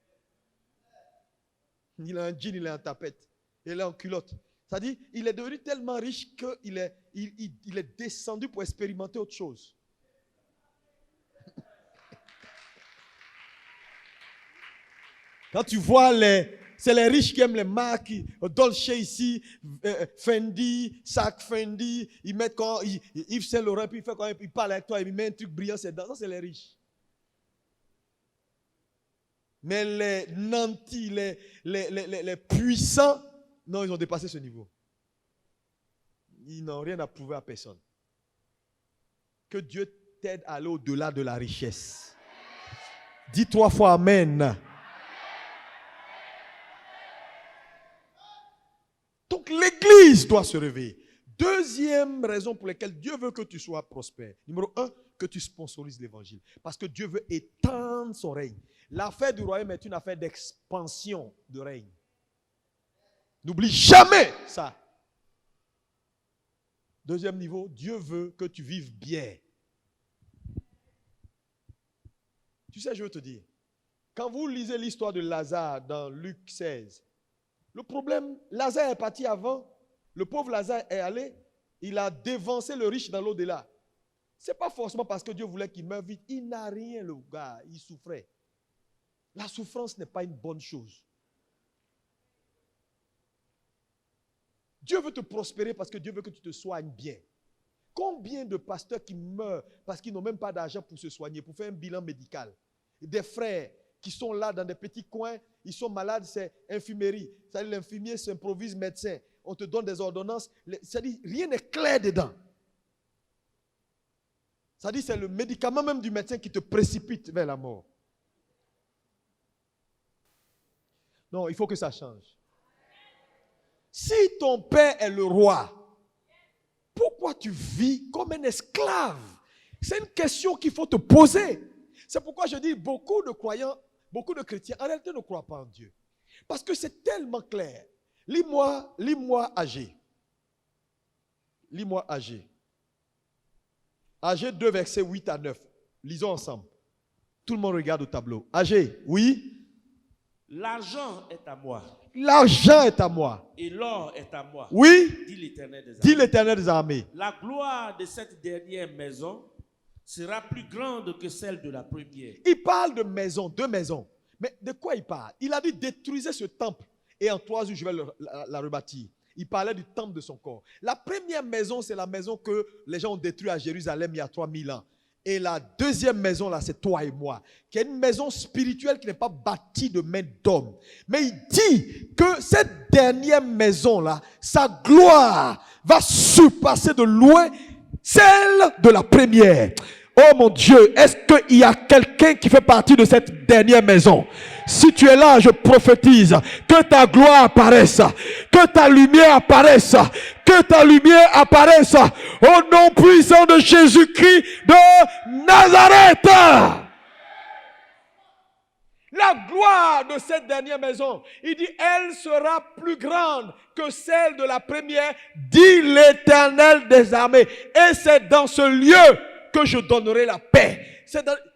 Il a un jean, il est en tapette, il est en culotte. C'est-à-dire, il est devenu tellement riche qu'il est descendu pour expérimenter autre chose. Quand tu vois c'est les riches qui aiment les marques, Dolce ici, Fendi, sac Fendi, ils mettent quand Yves Saint Laurent, puis il parle avec toi, il met un truc brillant, ça c'est les riches. Mais les nantis, les puissants, non, ils ont dépassé ce niveau. Ils n'ont rien à prouver à personne. Que Dieu t'aide à aller au-delà de la richesse. Dis 3 fois Amen. Donc l'église doit se réveiller. Deuxième raison pour laquelle Dieu veut que tu sois prospère. Numéro 1, que tu sponsorises l'évangile. Parce que Dieu veut étendre son règne. L'affaire du royaume est une affaire d'expansion de règne. N'oublie jamais ça. Deuxième niveau, Dieu veut que tu vives bien. Tu sais, je veux te dire, quand vous lisez l'histoire de Lazare dans Luc 16, le problème, Lazare est parti avant, le pauvre Lazare est allé, il a dévancé le riche dans l'au-delà. Ce n'est pas forcément parce que Dieu voulait qu'il meure vite, il n'a rien le gars, il souffrait. La souffrance n'est pas une bonne chose. Dieu veut te prospérer parce que Dieu veut que tu te soignes bien. Combien de pasteurs qui meurent parce qu'ils n'ont même pas d'argent pour se soigner, pour faire un bilan médical? Des frères qui sont là dans des petits coins, ils sont malades, c'est infirmerie. C'est-à-dire l'infirmier s'improvise médecin. On te donne des ordonnances. C'est-à-dire rien n'est clair dedans. C'est-à-dire c'est le médicament même du médecin qui te précipite vers la mort. Non, il faut que ça change. Si ton père est le roi, pourquoi tu vis comme un esclave? C'est une question qu'il faut te poser. C'est pourquoi je dis beaucoup de croyants, beaucoup de chrétiens, en réalité ne croient pas en Dieu. Parce que c'est tellement clair. Lis-moi Agé. Lis-moi Agé. Agé 2, versets 8 à 9. Lisons ensemble. Tout le monde regarde au tableau. Agé, oui. L'argent est à moi L'argent est à moi. et l'or est à moi, Oui, dit l'Éternel des armées. dit l'Éternel des armées. La gloire de cette dernière maison sera plus grande que celle de la première. Il parle de maison, deux maisons. Mais de quoi il parle? Il a dit détruisez ce temple et en 3 jours je vais la rebâtir. Il parlait du temple de son corps. La première maison, c'est la maison que les gens ont détruite à Jérusalem il y a 3000 ans. Et la deuxième maison, là, c'est toi et moi, qui est une maison spirituelle qui n'est pas bâtie de main d'homme. Mais il dit que cette dernière maison-là, sa gloire va surpasser de loin celle de la première. Oh mon Dieu, est-ce qu'il y a quelqu'un qui fait partie de cette dernière maison? Si tu es là, je prophétise que ta gloire apparaisse, que ta lumière apparaisse, que ta lumière apparaisse au nom puissant de Jésus-Christ de Nazareth. La gloire de cette dernière maison, il dit, elle sera plus grande que celle de la première, dit l'Éternel des armées. Et c'est dans ce lieu que je donnerai la paix.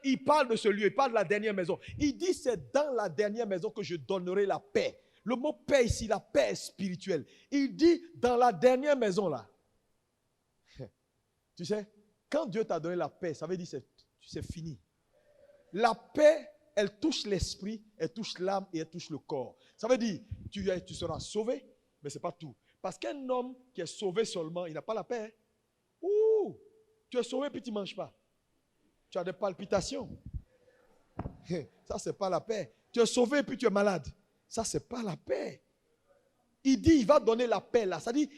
Il parle de ce lieu, il parle de la dernière maison. Il dit, c'est dans la dernière maison que je donnerai la paix. Le mot paix ici, la paix est spirituelle. Il dit, dans la dernière maison là, tu sais, quand Dieu t'a donné la paix, ça veut dire c'est fini. La paix, elle touche l'esprit, elle touche l'âme et elle touche le corps. Ça veut dire, tu seras sauvé, mais ce n'est pas tout. Parce qu'un homme qui est sauvé seulement, il n'a pas la paix. Ouh, tu es sauvé puis tu ne manges pas. Tu as des palpitations. Ça, ce n'est pas la paix. Tu es sauvé puis tu es malade. Ça, ce n'est pas la paix. Il dit, il va donner la paix là. Ça dit,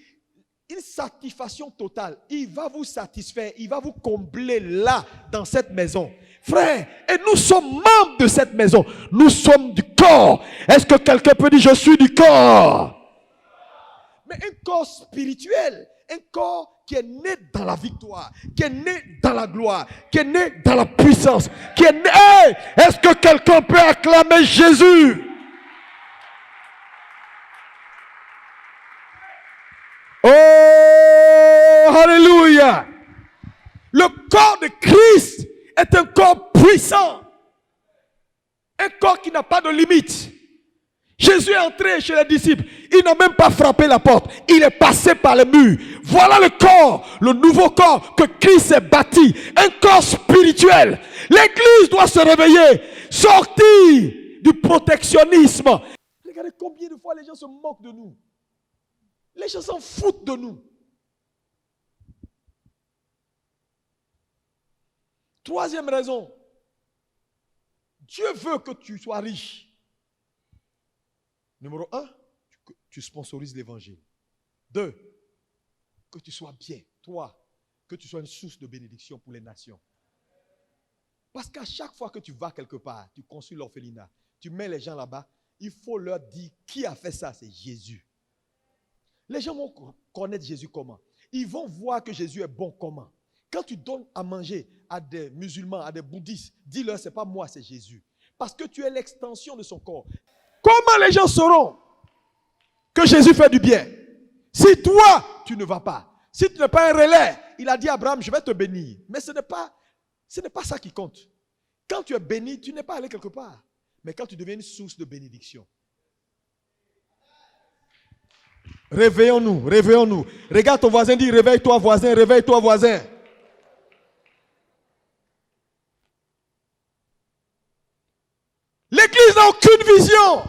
une satisfaction totale. Il va vous satisfaire. Il va vous combler là, dans cette maison. Frère, et nous sommes membres de cette maison. Nous sommes du corps. Est-ce que quelqu'un peut dire, je suis du corps? Mais un corps spirituel. Un corps qui est né dans la victoire, qui est né dans la gloire, qui est né dans la puissance, qui est né... Hey, est-ce que quelqu'un peut acclamer Jésus? Oh, alléluia! Le corps de Christ est un corps puissant. Un corps qui n'a pas de limite. Jésus est entré chez les disciples. Il n'a même pas frappé la porte. Il est passé par le mur. Voilà le corps, le nouveau corps que Christ a bâti. Un corps spirituel. L'église doit se réveiller. Sortir du protectionnisme. Regardez combien de fois les gens se moquent de nous. Les gens s'en foutent de nous. Troisième raison. Dieu veut que tu sois riche. Numéro 1, que tu sponsorises l'évangile. 2, que tu sois bien. 3, que tu sois une source de bénédiction pour les nations. Parce qu'à chaque fois que tu vas quelque part, tu construis l'orphelinat, tu mets les gens là-bas, il faut leur dire qui a fait ça, c'est Jésus. Les gens vont connaître Jésus comment? Ils vont voir que Jésus est bon comment? Quand tu donnes à manger à des musulmans, à des bouddhistes, dis-leur, ce n'est pas moi, c'est Jésus. Parce que tu es l'extension de son corps. Comment les gens sauront que Jésus fait du bien? Si toi, tu ne vas pas. Si tu n'es pas un relais, il a dit à Abraham, je vais te bénir. Mais ce n'est pas ça qui compte. Quand tu es béni, tu n'es pas allé quelque part. Mais quand tu deviens une source de bénédiction. Réveillons-nous, réveillons-nous. Regarde ton voisin, dis réveille-toi voisin, réveille-toi voisin. L'église n'a aucune vision.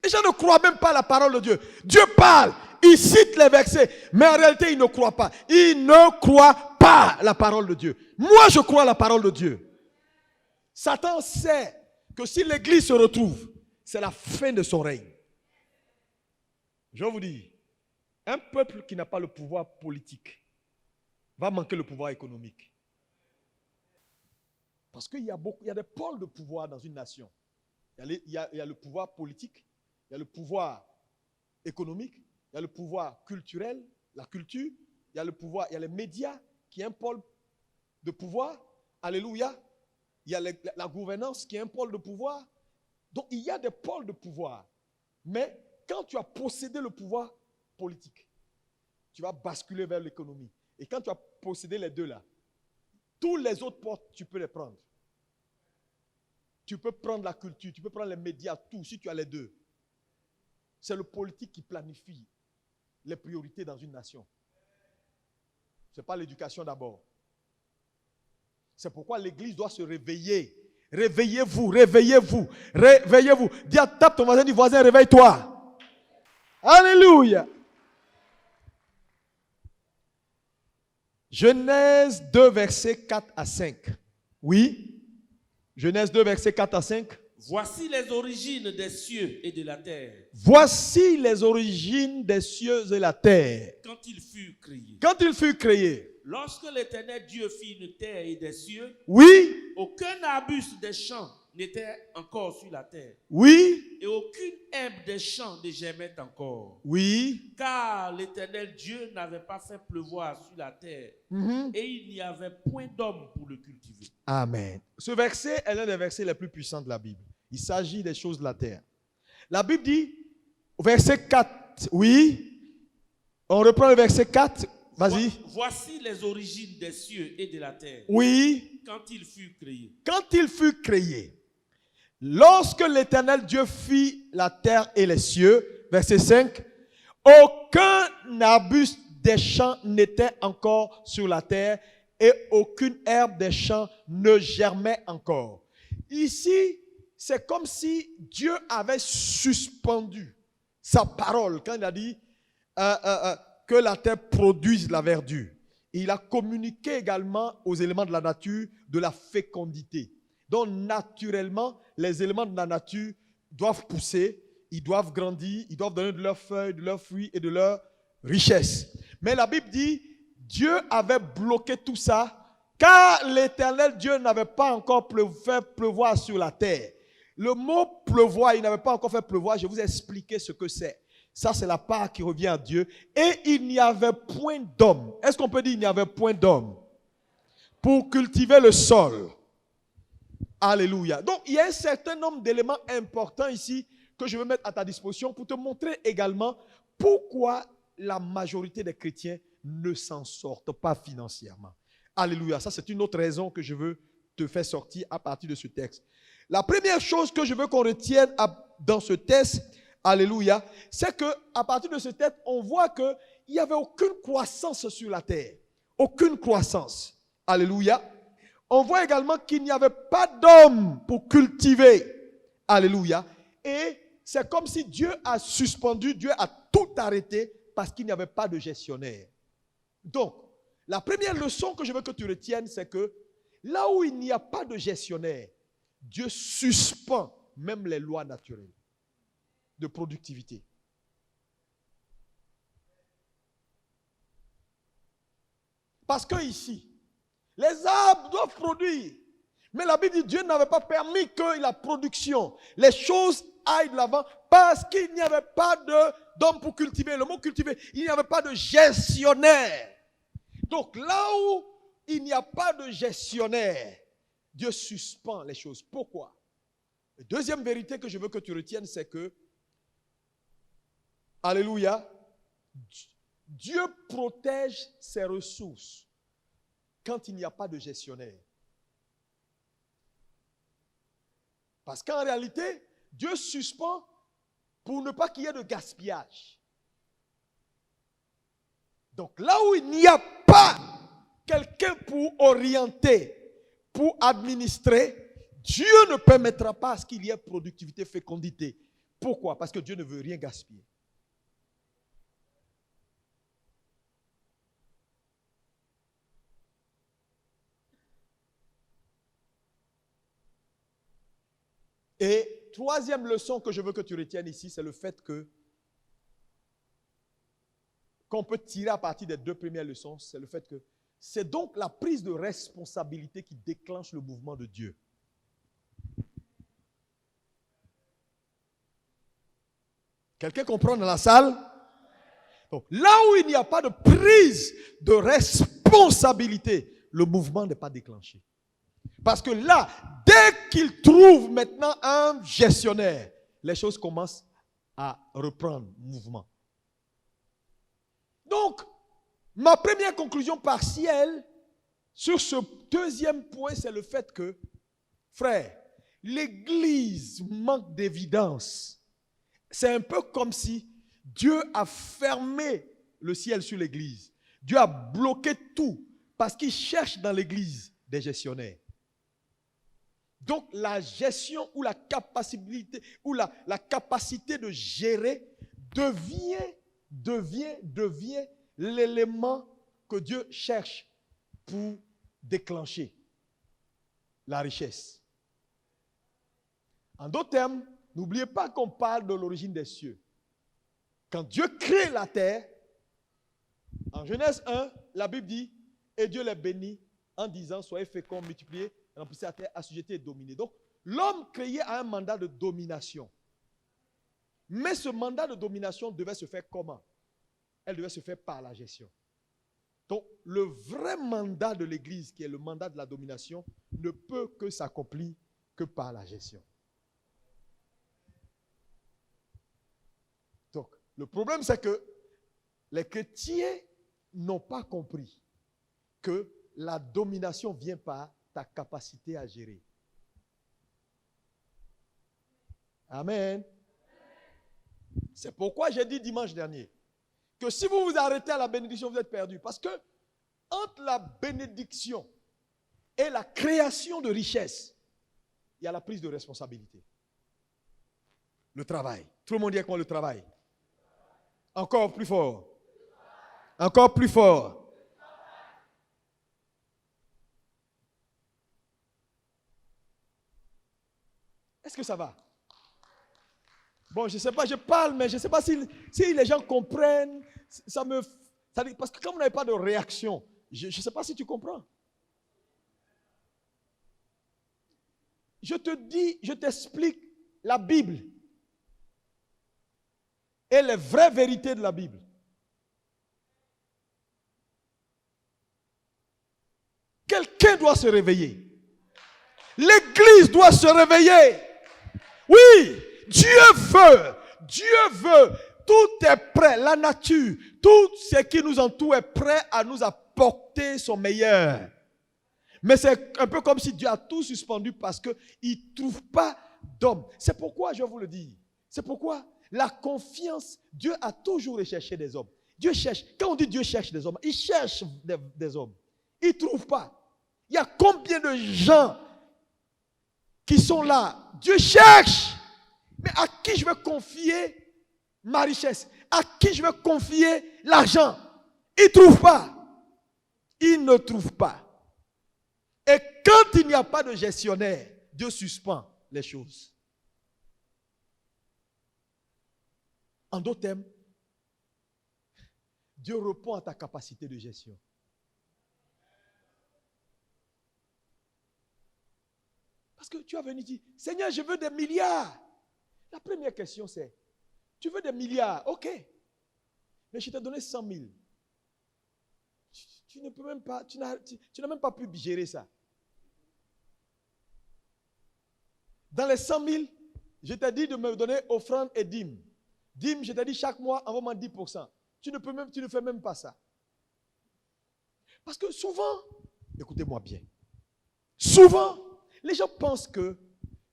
Les gens ne croient même pas à la parole de Dieu. Dieu parle, il cite les versets, mais en réalité, il ne croit pas. Il ne croit pas à la parole de Dieu. Moi, je crois à la parole de Dieu. Satan sait que si l'église se retrouve, c'est la fin de son règne. Je vous dis, un peuple qui n'a pas le pouvoir politique va manquer le pouvoir économique. Parce qu'il y a des pôles de pouvoir dans une nation. Il y a le pouvoir politique, il y a le pouvoir économique, il y a le pouvoir culturel, la culture, il y a les médias qui est un pôle de pouvoir. Alléluia. Il y a la gouvernance qui est un pôle de pouvoir. Donc il y a des pôles de pouvoir. Mais quand tu as possédé le pouvoir politique, tu vas basculer vers l'économie. Et quand tu as possédé les deux là, tous les autres portes, tu peux les prendre. Tu peux prendre la culture, tu peux prendre les médias, tout, si tu as les deux. C'est le politique qui planifie les priorités dans une nation. Ce n'est pas l'éducation d'abord. C'est pourquoi l'Église doit se réveiller. Réveillez-vous, réveillez-vous, réveillez-vous. Dis à tape ton voisin, dis voisin, réveille-toi. Alléluia. Genèse 2, versets 4 à 5. Oui. Genèse 2, versets 4 à 5. Voici les origines des cieux et de la terre. Voici les origines des cieux et la terre. Quand il fut créé. Quand il fut créé. Lorsque l'Éternel Dieu fit une terre et des cieux, oui, aucun arbuste des champs n'était encore sur la terre. Oui, et aucune herbe des champs ne germait encore. Oui, car l'Éternel Dieu n'avait pas fait pleuvoir sur la terre et il n'y avait point d'homme pour le cultiver. Amen. Ce verset est l'un des versets les plus puissants de la Bible. Il s'agit des choses de la terre. La Bible dit, verset 4, oui, on reprend le verset 4. Vas-y. Voici les origines des cieux et de la terre. Oui. Quand il fut créé. Quand il fut créé. Lorsque l'Éternel Dieu fit la terre et les cieux, verset 5, aucun arbuste des champs n'était encore sur la terre et aucune herbe des champs ne germait encore. Ici, c'est comme si Dieu avait suspendu sa parole quand il a dit que la terre produise la verdure. Il a communiqué également aux éléments de la nature de la fécondité. Donc naturellement, les éléments de la nature doivent pousser, ils doivent grandir, ils doivent donner de leurs feuilles, de leurs fruits et de leurs richesses. Mais la Bible dit, Dieu avait bloqué tout ça car l'Éternel Dieu n'avait pas encore fait pleuvoir sur la terre. Le mot pleuvoir, il n'avait pas encore fait pleuvoir, je vous ai expliqué ce que c'est. Ça, c'est la part qui revient à Dieu. Et il n'y avait point d'homme. Est-ce qu'on peut dire qu'il n'y avait point d'homme pour cultiver le sol? Alléluia. Donc, il y a un certain nombre d'éléments importants ici que je veux mettre à ta disposition pour te montrer également pourquoi la majorité des chrétiens ne s'en sortent pas financièrement. Alléluia. Ça, c'est une autre raison que je veux te faire sortir à partir de ce texte. La première chose que je veux qu'on retienne dans ce texte, alléluia, c'est qu'à partir de ce texte, on voit qu'il n'y avait aucune croissance sur la terre. Aucune croissance. Alléluia. On voit également qu'il n'y avait pas d'homme pour cultiver. Alléluia. Et c'est comme si Dieu a suspendu, Dieu a tout arrêté parce qu'il n'y avait pas de gestionnaire. Donc, la première leçon que je veux que tu retiennes, c'est que là où il n'y a pas de gestionnaire, Dieu suspend même les lois naturelles de productivité. Parce que ici, les arbres doivent produire. Mais la Bible dit que Dieu n'avait pas permis que la production, les choses aillent de l'avant parce qu'il n'y avait pas d'homme pour cultiver. Le mot cultiver, il n'y avait pas de gestionnaire. Donc là où il n'y a pas de gestionnaire, Dieu suspend les choses. Pourquoi? La deuxième vérité que je veux que tu retiennes, c'est que, alléluia, Dieu protège ses ressources quand il n'y a pas de gestionnaire. Parce qu'en réalité, Dieu suspend pour ne pas qu'il y ait de gaspillage. Donc là où il n'y a pas quelqu'un pour orienter, pour administrer, Dieu ne permettra pas à ce qu'il y ait productivité, fécondité. Pourquoi? Parce que Dieu ne veut rien gaspiller. Et troisième leçon que je veux que tu retiennes ici, c'est le fait qu'on peut tirer à partir des deux premières leçons, c'est le fait que c'est donc la prise de responsabilité qui déclenche le mouvement de Dieu. Quelqu'un comprend dans la salle? Donc, là où il n'y a pas de prise de responsabilité, le mouvement n'est pas déclenché. Parce que là, dès qu'il trouve maintenant un gestionnaire, les choses commencent à reprendre mouvement. Donc, ma première conclusion partielle sur ce deuxième point, c'est le fait que, frère, l'Église manque d'évidence, c'est un peu comme si Dieu a fermé le ciel sur l'Église. Dieu a bloqué tout parce qu'il cherche dans l'Église des gestionnaires. Donc la gestion ou la capacité de gérer devient l'élément que Dieu cherche pour déclencher la richesse. En d'autres termes, n'oubliez pas qu'on parle de l'origine des cieux. Quand Dieu crée la terre, en Genèse 1, la Bible dit, et Dieu les bénit en disant, soyez féconds, multipliez, remplissez la terre, assujettez et dominez. Donc, l'homme créé a un mandat de domination. Mais ce mandat de domination devait se faire comment? Elle devait se faire par la gestion. Donc, le vrai mandat de l'Église, qui est le mandat de la domination, ne peut que s'accomplir que par la gestion. Donc, le problème, c'est que les chrétiens n'ont pas compris que la domination vient par ta capacité à gérer. Amen. C'est pourquoi j'ai dit dimanche dernier que si vous vous arrêtez à la bénédiction, vous êtes perdu. Parce que entre la bénédiction et la création de richesse, il y a la prise de responsabilité. Le travail. Tout le monde dit quoi, le travail? Encore plus fort. Encore plus fort. Est-ce que ça va? Bon, je ne sais pas, je parle, mais je ne sais pas si les gens comprennent. Parce que comme vous n'avez pas de réaction, je ne sais pas si tu comprends. Je te dis, je t'explique la Bible et les vraies vérités de la Bible. Quelqu'un doit se réveiller. L'Église doit se réveiller. Oui, Dieu veut, tout est prêt, la nature, tout ce qui nous entoure est prêt à nous apporter son meilleur. Mais c'est un peu comme si Dieu a tout suspendu parce qu'il ne trouve pas d'homme. C'est pourquoi, je vous le dis, c'est pourquoi la confiance, Dieu a toujours recherché des hommes. Dieu cherche, quand on dit Dieu cherche des hommes, il cherche des hommes. Il ne trouve pas. Il y a combien de gens qui sont là? Dieu cherche. Mais à qui je vais confier ma richesse? À qui je vais confier l'argent? Il ne trouve pas. Il ne trouve pas. Et quand il n'y a pas de gestionnaire, Dieu suspend les choses. En d'autres termes, Dieu répond à ta capacité de gestion. Parce que tu as venu dire, Seigneur, je veux des milliards. La première question c'est, tu veux des milliards, ok. Mais je t'ai donné 100 000. Tu ne peux même pas, tu n'as même pas pu gérer ça. Dans les 100 000, je t'ai dit de me donner offrande et dîme. Dîme, je t'ai dit chaque mois, envoie-moi 10%. Tu ne fais même pas ça. Parce que souvent, écoutez-moi bien, souvent, les gens pensent que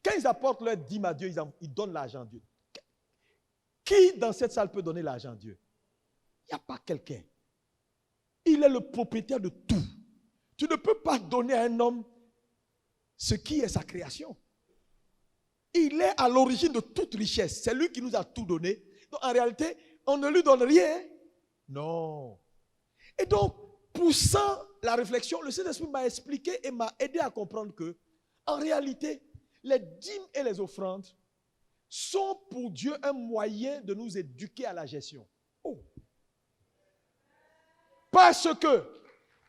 quand ils apportent leur dîme à Dieu, ils donnent l'argent à Dieu. Qui dans cette salle peut donner l'argent à Dieu? Il n'y a pas quelqu'un. Il est le propriétaire de tout. Tu ne peux pas donner à un homme ce qui est sa création. Il est à l'origine de toute richesse. C'est lui qui nous a tout donné. Donc en réalité, on ne lui donne rien. Non. Et donc, poussant la réflexion, le Saint-Esprit m'a expliqué et m'a aidé à comprendre que, en réalité, les dîmes et les offrandes sont pour Dieu un moyen de nous éduquer à la gestion. Oh. Parce que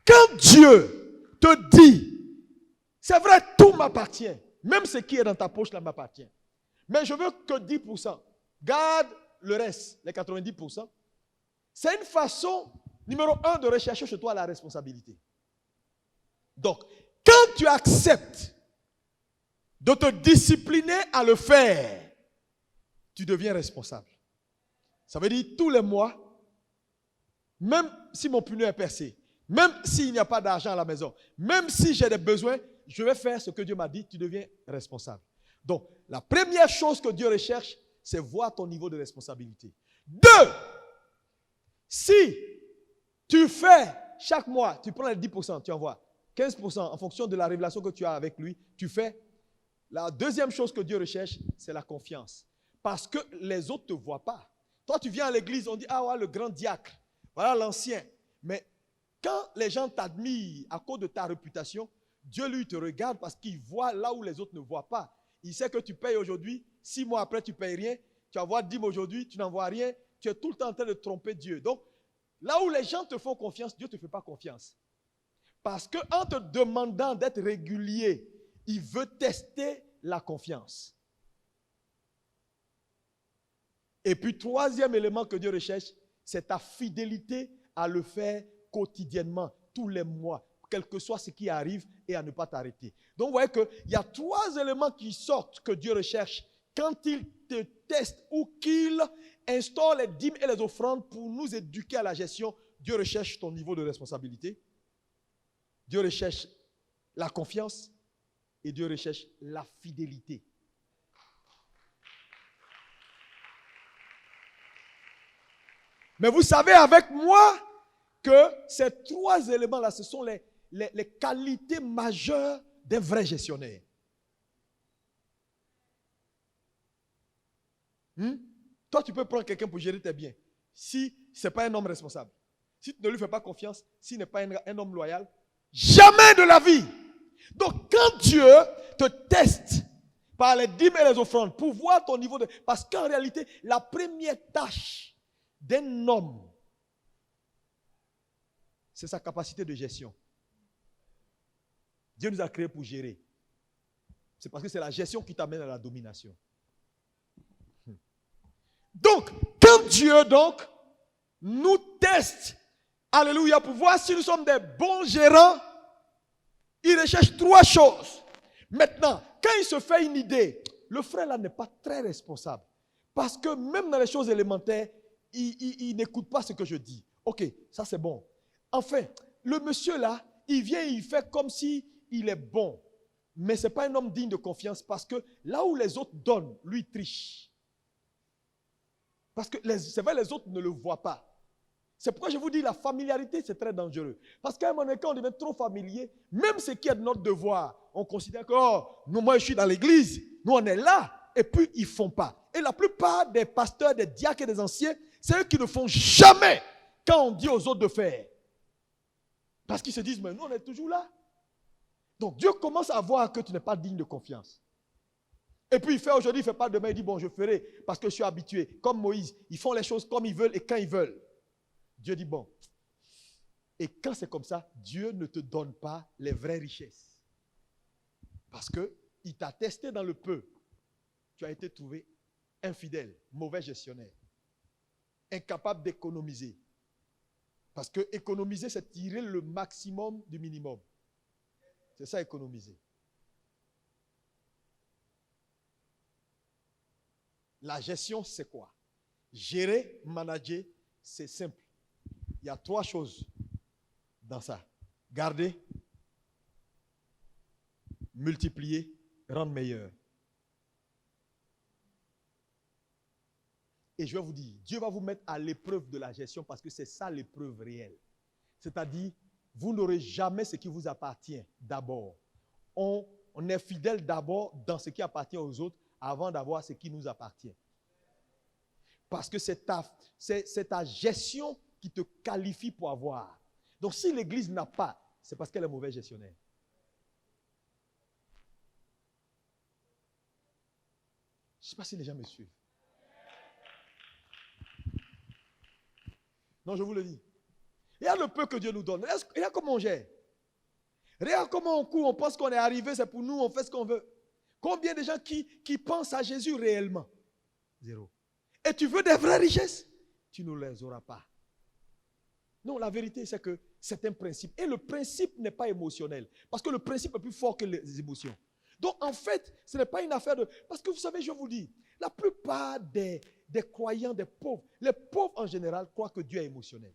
quand Dieu te dit, c'est vrai, tout m'appartient, même ce qui est dans ta poche là m'appartient, mais je veux que 10%, garde le reste, les 90%, c'est une façon, numéro 1, de rechercher chez toi la responsabilité. Donc, quand tu acceptes de te discipliner à le faire, tu deviens responsable. Ça veut dire tous les mois, même si mon pneu est percé, même s'il n'y a pas d'argent à la maison, même si j'ai des besoins, je vais faire ce que Dieu m'a dit, tu deviens responsable. Donc, la première chose que Dieu recherche, c'est voir ton niveau de responsabilité. 2, si tu fais chaque mois, tu prends les 10%, tu envoies 15% en fonction de la révélation que tu as avec lui, tu fais. La deuxième chose que Dieu recherche, c'est la confiance. Parce que les autres ne te voient pas. Toi, tu viens à l'église, on dit, ah ouais, le grand diacre, voilà l'ancien. Mais quand les gens t'admirent à cause de ta réputation, Dieu, lui, te regarde parce qu'il voit là où les autres ne voient pas. Il sait que tu payes aujourd'hui, 6 mois après, tu ne payes rien. Tu envoies 10 aujourd'hui, tu n'envoies rien. Tu es tout le temps en train de tromper Dieu. Donc, là où les gens te font confiance, Dieu ne te fait pas confiance. Parce qu'en te demandant d'être régulier, il veut tester la confiance. Et puis, troisième élément que Dieu recherche, c'est ta fidélité à le faire quotidiennement, tous les mois, quel que soit ce qui arrive, et à ne pas t'arrêter. Donc, vous voyez qu'il y a 3 éléments qui sortent que Dieu recherche quand il te teste ou qu'il instaure les dîmes et les offrandes pour nous éduquer à la gestion. Dieu recherche ton niveau de responsabilité. Dieu recherche la confiance et Dieu recherche la fidélité. Mais vous savez avec moi que ces 3 éléments-là, ce sont les qualités majeures d'un vrai gestionnaire. Toi, tu peux prendre quelqu'un pour gérer tes biens. Si ce n'est pas un homme responsable, si tu ne lui fais pas confiance, s'il n'est pas un homme loyal, jamais de la vie. Donc, quand Dieu te teste par les dîmes et les offrandes pour voir ton niveau de... Parce qu'en réalité, la première tâche d'un homme, c'est sa capacité de gestion. Dieu nous a créés pour gérer. C'est parce que c'est la gestion qui t'amène à la domination. Donc, quand Dieu nous teste, alléluia, pour voir si nous sommes des bons gérants, il recherche 3 choses. Maintenant, quand il se fait une idée, le frère là n'est pas très responsable. Parce que même dans les choses élémentaires, il n'écoute pas ce que je dis. Ok, ça c'est bon. Enfin, le monsieur là, il vient, il fait comme si il est bon. Mais ce n'est pas un homme digne de confiance parce que là où les autres donnent, lui triche. Parce que c'est vrai, les autres ne le voient pas. C'est pourquoi je vous dis, la familiarité, c'est très dangereux. Parce qu'à un moment donné, quand on devient trop familier, même ce qui est de notre devoir, on considère que, oh, moi je suis dans l'église, nous on est là, et puis ils ne font pas. Et la plupart des pasteurs, des diacres et des anciens, c'est eux qui ne font jamais quand on dit aux autres de faire. Parce qu'ils se disent, mais nous on est toujours là. Donc Dieu commence à voir que tu n'es pas digne de confiance. Et puis il fait aujourd'hui, il ne fait pas demain, il dit, bon, je ferai parce que je suis habitué. Comme Moïse, ils font les choses comme ils veulent et quand ils veulent. Dieu dit, bon. Et quand c'est comme ça, Dieu ne te donne pas les vraies richesses. Parce qu'il t'a testé dans le peu. Tu as été trouvé infidèle, mauvais gestionnaire, incapable d'économiser. Parce que économiser, c'est tirer le maximum du minimum. C'est ça, économiser. La gestion, c'est quoi? Gérer, manager, c'est simple. Il y a 3 choses dans ça. Garder, multiplier, rendre meilleur. Et je vais vous dire, Dieu va vous mettre à l'épreuve de la gestion parce que c'est ça l'épreuve réelle. C'est-à-dire, vous n'aurez jamais ce qui vous appartient d'abord. On est fidèle d'abord dans ce qui appartient aux autres avant d'avoir ce qui nous appartient. Parce que c'est ta gestion qui te qualifie pour avoir. Donc si l'église n'a pas, c'est parce qu'elle est mauvais gestionnaire. Je ne sais pas si les gens me suivent. Non, je vous le dis. Regarde le peu que Dieu nous donne. Regarde comment on gère. Regarde comment on court, on pense qu'on est arrivé, c'est pour nous, on fait ce qu'on veut. Combien de gens qui pensent à Jésus réellement? 0. Et tu veux des vraies richesses? Tu ne les auras pas. Non, la vérité, c'est que c'est un principe. Et le principe n'est pas émotionnel. Parce que le principe est plus fort que les émotions. Donc, en fait, ce n'est pas une affaire de... Parce que vous savez, je vous dis, la plupart des croyants, des pauvres, les pauvres en général croient que Dieu est émotionnel.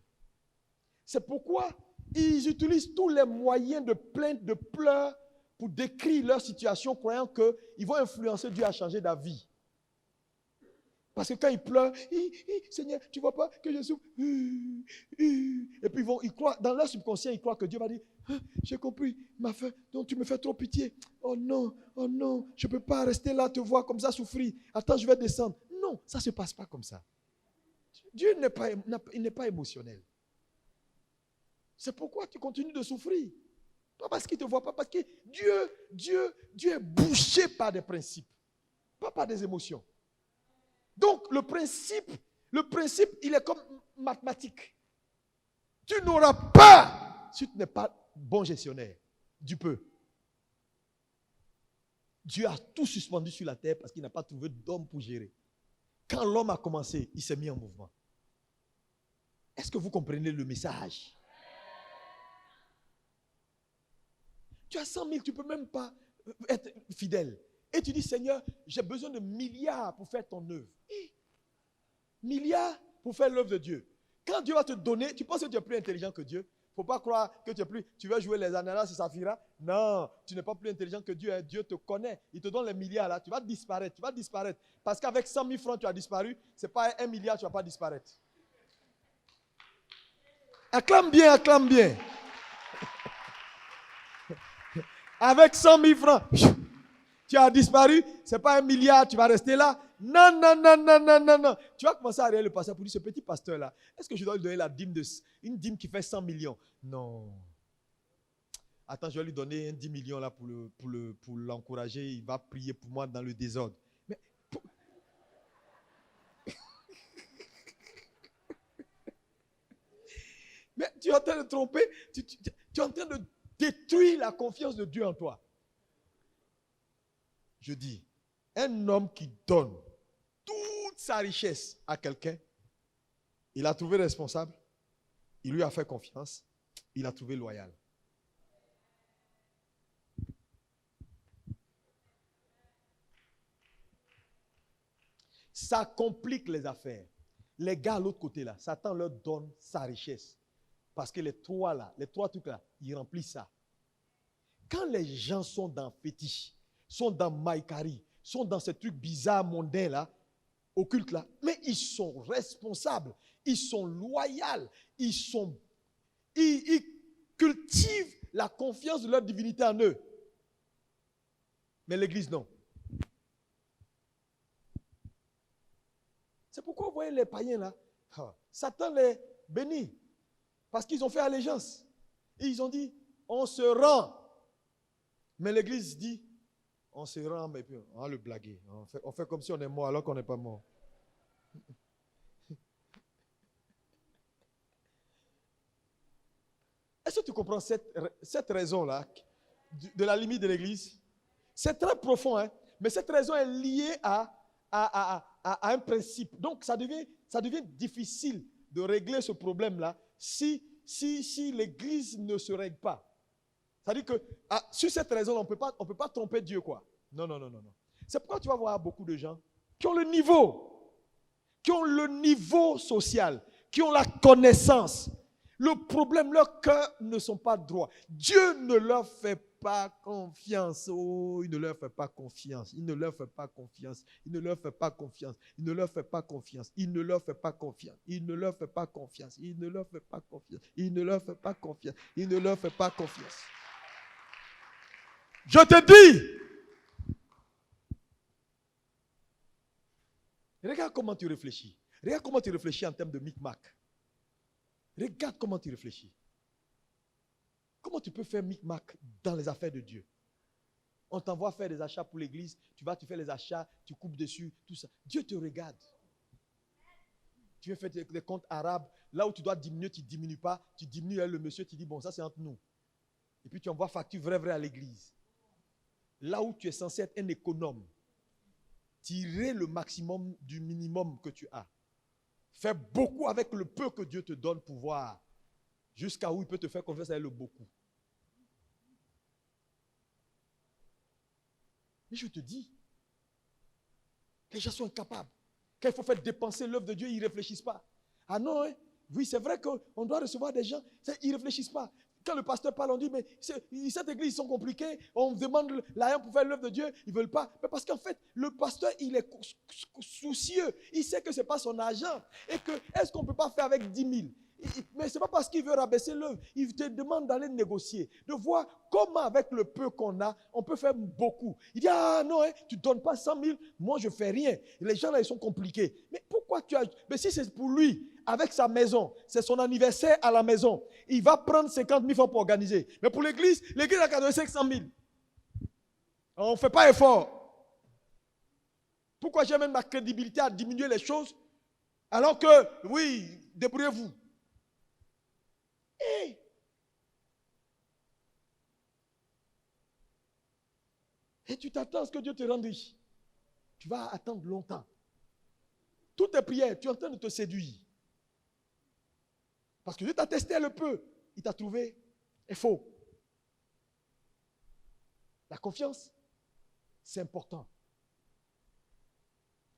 C'est pourquoi ils utilisent tous les moyens de plainte, de pleurs pour décrire leur situation, croyant qu'ils vont influencer Dieu à changer d'avis. Parce que quand ils pleurent, Seigneur, tu ne vois pas que je souffre. Et puis ils croient, dans leur subconscient, ils croient que Dieu va dire, j'ai compris, ma femme, donc tu me fais trop pitié. Oh non, je ne peux pas rester là, te voir comme ça souffrir. Attends, je vais descendre. Non, ça ne se passe pas comme ça. Dieu n'est pas émotionnel. C'est pourquoi tu continues de souffrir. Pas parce qu'il ne te voit pas, parce que Dieu est bouché par des principes, pas par des émotions. Donc le principe, il est comme mathématique. Tu n'auras pas, si tu n'es pas bon gestionnaire du peu. Dieu a tout suspendu sur la terre parce qu'il n'a pas trouvé d'homme pour gérer. Quand l'homme a commencé, il s'est mis en mouvement. Est-ce que vous comprenez le message? Tu as 100 000, tu ne peux même pas être fidèle. Et tu dis, Seigneur, j'ai besoin de milliards pour faire ton œuvre. Milliards pour faire l'œuvre de Dieu. Quand Dieu va te donner, tu penses que tu es plus intelligent que Dieu? Il ne faut pas croire que tu vas jouer les ananas et Saphira. Non, tu n'es pas plus intelligent que Dieu. Dieu te connaît. Il te donne les milliards là. Tu vas disparaître. Parce qu'avec 100 000 francs, tu as disparu. Ce n'est pas 1 milliard, tu ne vas pas disparaître. Acclame bien, acclame bien. Avec 100 000 francs, tu as disparu. Ce n'est pas 1 milliard, tu vas rester là. Non. Tu vas commencer à regarder le pasteur pour dire, ce petit pasteur-là, est-ce que je dois lui donner la dîme une dîme qui fait 100 millions? Non. Attends, je vais lui donner un 10 millions là pour l'encourager. Il va prier pour moi dans le désordre. Mais tu es en train de tromper. Tu es en train de détruire la confiance de Dieu en toi. Je dis, un homme qui donne toute sa richesse à quelqu'un, il a trouvé responsable, il lui a fait confiance, il a trouvé loyal. Ça complique les affaires. Les gars à l'autre côté là, Satan leur donne sa richesse. Parce que les trois trucs là, ils remplissent ça. Quand les gens sont dans fétiche, sont dans maïkari, sont dans ces trucs bizarres, mondains là, occultes là, mais ils sont responsables, ils sont loyaux, ils cultivent la confiance de leur divinité en eux. Mais l'église non. C'est pourquoi vous voyez les païens là, Satan les bénit. Parce qu'ils ont fait allégeance. Et ils ont dit, on se rend. Mais l'église dit, on se rend, mais puis on va le blaguer. On fait comme si on est mort alors qu'on n'est pas mort. Est-ce que tu comprends cette raison-là de la limite de l'église? C'est très profond, hein? Mais cette raison est liée à un principe. Donc ça devient difficile de régler ce problème-là si l'église ne se règle pas. C'est-à-dire que sur cette raison, on ne peut pas tromper Dieu, quoi. Non. C'est pourquoi tu vas voir beaucoup de gens qui ont le niveau social, qui ont la connaissance. Le problème, leurs cœurs ne sont pas droits. Dieu ne leur fait pas confiance. Oh, il ne leur fait pas confiance. Il ne leur fait pas confiance. Il ne leur fait pas confiance. Il ne leur fait pas confiance. Il ne leur fait pas confiance. Il ne leur fait pas confiance. Il ne leur fait pas confiance. Il ne leur fait pas confiance. Il ne leur fait pas confiance. Je te dis, regarde comment tu réfléchis. Regarde comment tu réfléchis en termes de micmac. Regarde comment tu réfléchis. Comment tu peux faire micmac dans les affaires de Dieu? On t'envoie faire des achats pour l'église, tu fais les achats, tu coupes dessus, tout ça. Dieu te regarde. Tu veux faire des comptes arabes, là où tu dois diminuer, tu ne diminues pas, tu diminues le monsieur, tu dis bon, ça c'est entre nous. Et puis tu envoies facture vrai à l'église. Là où tu es censé être un économe, tirer le maximum du minimum que tu as. Fais beaucoup avec le peu que Dieu te donne pour voir jusqu'à où il peut te faire confiance avec le beaucoup. Mais je te dis, les gens sont incapables. Quand il faut faire dépenser l'œuvre de Dieu, ils ne réfléchissent pas. Ah non, hein? Oui, c'est vrai qu'on doit recevoir des gens, ils ne réfléchissent pas. quand le pasteur parle, on dit, mais cette église, ils sont compliqués. On demande l'argent pour faire l'œuvre de Dieu. Ils ne veulent pas. Mais parce qu'en fait, le pasteur, il est soucieux. Il sait que ce n'est pas son argent. Et que, est-ce qu'on ne peut pas faire avec 10 000? Mais ce n'est pas parce qu'il veut rabaisser l'œuvre. Il te demande d'aller négocier. De voir comment, avec le peu qu'on a, on peut faire beaucoup. Il dit, ah non, hein, tu ne donnes pas 100 000. Moi, je ne fais rien. Les gens là, ils sont compliqués. Mais pourquoi tu as... Mais si c'est pour lui, avec sa maison, c'est son anniversaire à la maison, il va prendre 50 000 francs pour organiser. Mais pour l'église a qu'à donner 500 000. On ne fait pas effort. Pourquoi j'ai même ma crédibilité à diminuer les choses alors que, oui, débrouillez-vous. Hey. Et tu t'attends à ce que Dieu te rende riche. Tu vas attendre longtemps. Toutes tes prières, tu es en train de te séduire. Parce que Dieu t'a testé le peu. Il t'a trouvé est faux. La confiance, c'est important.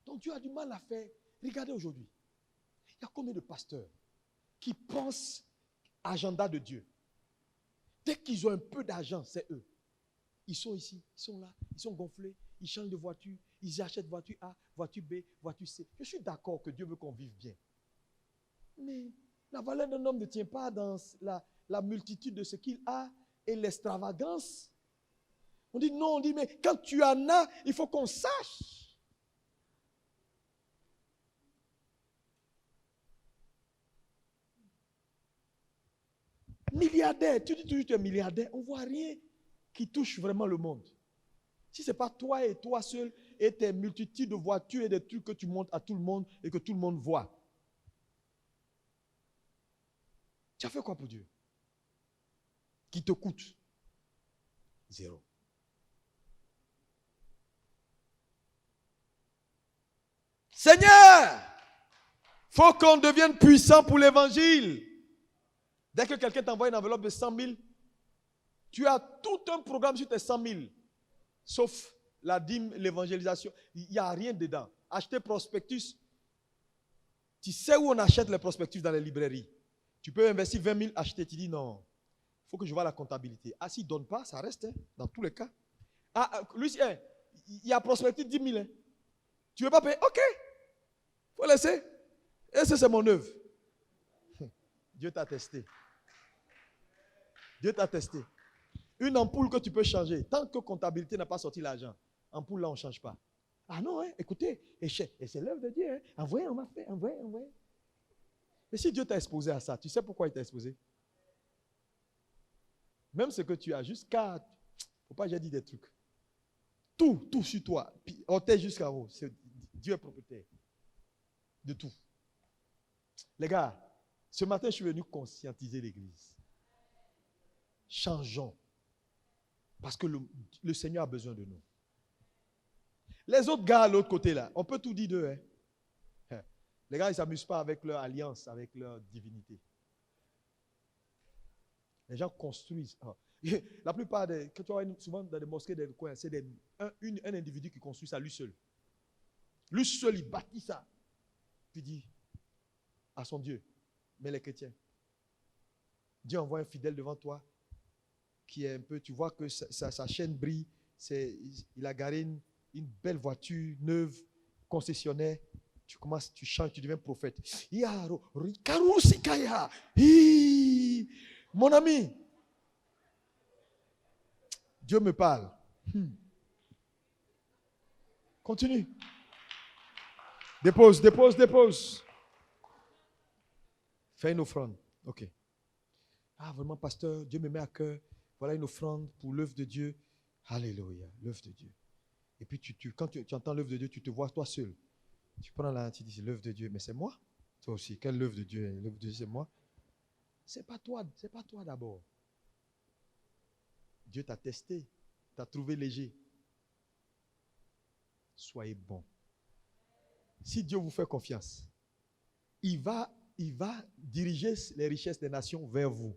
Donc Dieu a du mal à faire. Regardez aujourd'hui. Il y a combien de pasteurs qui pensent agenda de Dieu? Dès qu'ils ont un peu d'argent, c'est eux. Ils sont ici, ils sont là, ils sont gonflés, ils changent de voiture, ils achètent voiture A, voiture B, voiture C. Je suis d'accord que Dieu veut qu'on vive bien. Mais la valeur d'un homme ne tient pas dans la multitude de ce qu'il a et l'extravagance. On dit non, on dit mais quand tu en as, il faut qu'on sache. Milliardaire, tu dis toujours que tu es milliardaire, on ne voit rien qui touche vraiment le monde. Si ce n'est pas toi et toi seul et tes multitudes de voitures et des trucs que tu montres à tout le monde et que tout le monde voit. Tu as fait quoi pour Dieu? Qui te coûte? Zéro. Seigneur, faut qu'on devienne puissant pour l'évangile. Dès que quelqu'un t'envoie une enveloppe de 100 000, tu as tout un programme sur tes 100 000. Sauf la dîme, l'évangélisation. Il n'y a rien dedans. Acheter prospectus. Tu sais où on achète les prospectus dans les librairies. Tu peux investir 20 000, acheter. Tu dis non, il faut que je vois la comptabilité. Ah, s'il ne donne pas, ça reste, hein, dans tous les cas. Ah, lui, il y a prospectus 10 000. Hein. Tu ne veux pas payer? Ok. Il faut laisser. Et ça, c'est mon œuvre. Dieu t'a testé. Dieu t'a testé. Une ampoule que tu peux changer. Tant que comptabilité n'a pas sorti l'argent, ampoule là, on ne change pas. Ah non, hein, écoutez, et c'est l'œuvre de Dieu. Hein. Envoyez, on m'a fait, envoyez. Mais si Dieu t'a exposé à ça, tu sais pourquoi il t'a exposé? Même ce que tu as, jusqu'à... Il ne faut pas que j'ai dit des trucs. Tout sur toi. Orteil jusqu'à haut. Dieu est propriétaire de tout. Les gars, ce matin, je suis venu conscientiser l'église. Changeons. Parce que le Seigneur a besoin de nous. Les autres gars à l'autre côté là, on peut tout dire d'eux. Hein? Les gars, ils ne s'amusent pas avec leur alliance, avec leur divinité. Les gens construisent. La plupart quand tu vois souvent dans des mosquées, des coins, c'est un individu qui construit ça lui seul. Lui seul, il bâtit ça. Puis il dit à son Dieu, mais les chrétiens, Dieu envoie un fidèle devant toi qui est un peu, tu vois que sa chaîne brille, il a garé une belle voiture neuve, concessionnaire. Tu commences, tu changes, tu deviens prophète. Mon ami, Dieu me parle. Continue. Dépose. Fais une offrande. Ok. Ah, vraiment, pasteur, Dieu me met à cœur. Voilà une offrande pour l'œuvre de Dieu. Alléluia, l'œuvre de Dieu. Et puis, quand tu entends l'œuvre de Dieu, tu te vois toi seul. Tu prends là, tu dis, c'est l'œuvre de Dieu. Mais c'est moi. Toi aussi, quelle œuvre de Dieu? L'œuvre de Dieu, c'est moi. C'est pas toi d'abord. Dieu t'a testé, t'a trouvé léger. Soyez bon. Si Dieu vous fait confiance, il va diriger les richesses des nations vers vous.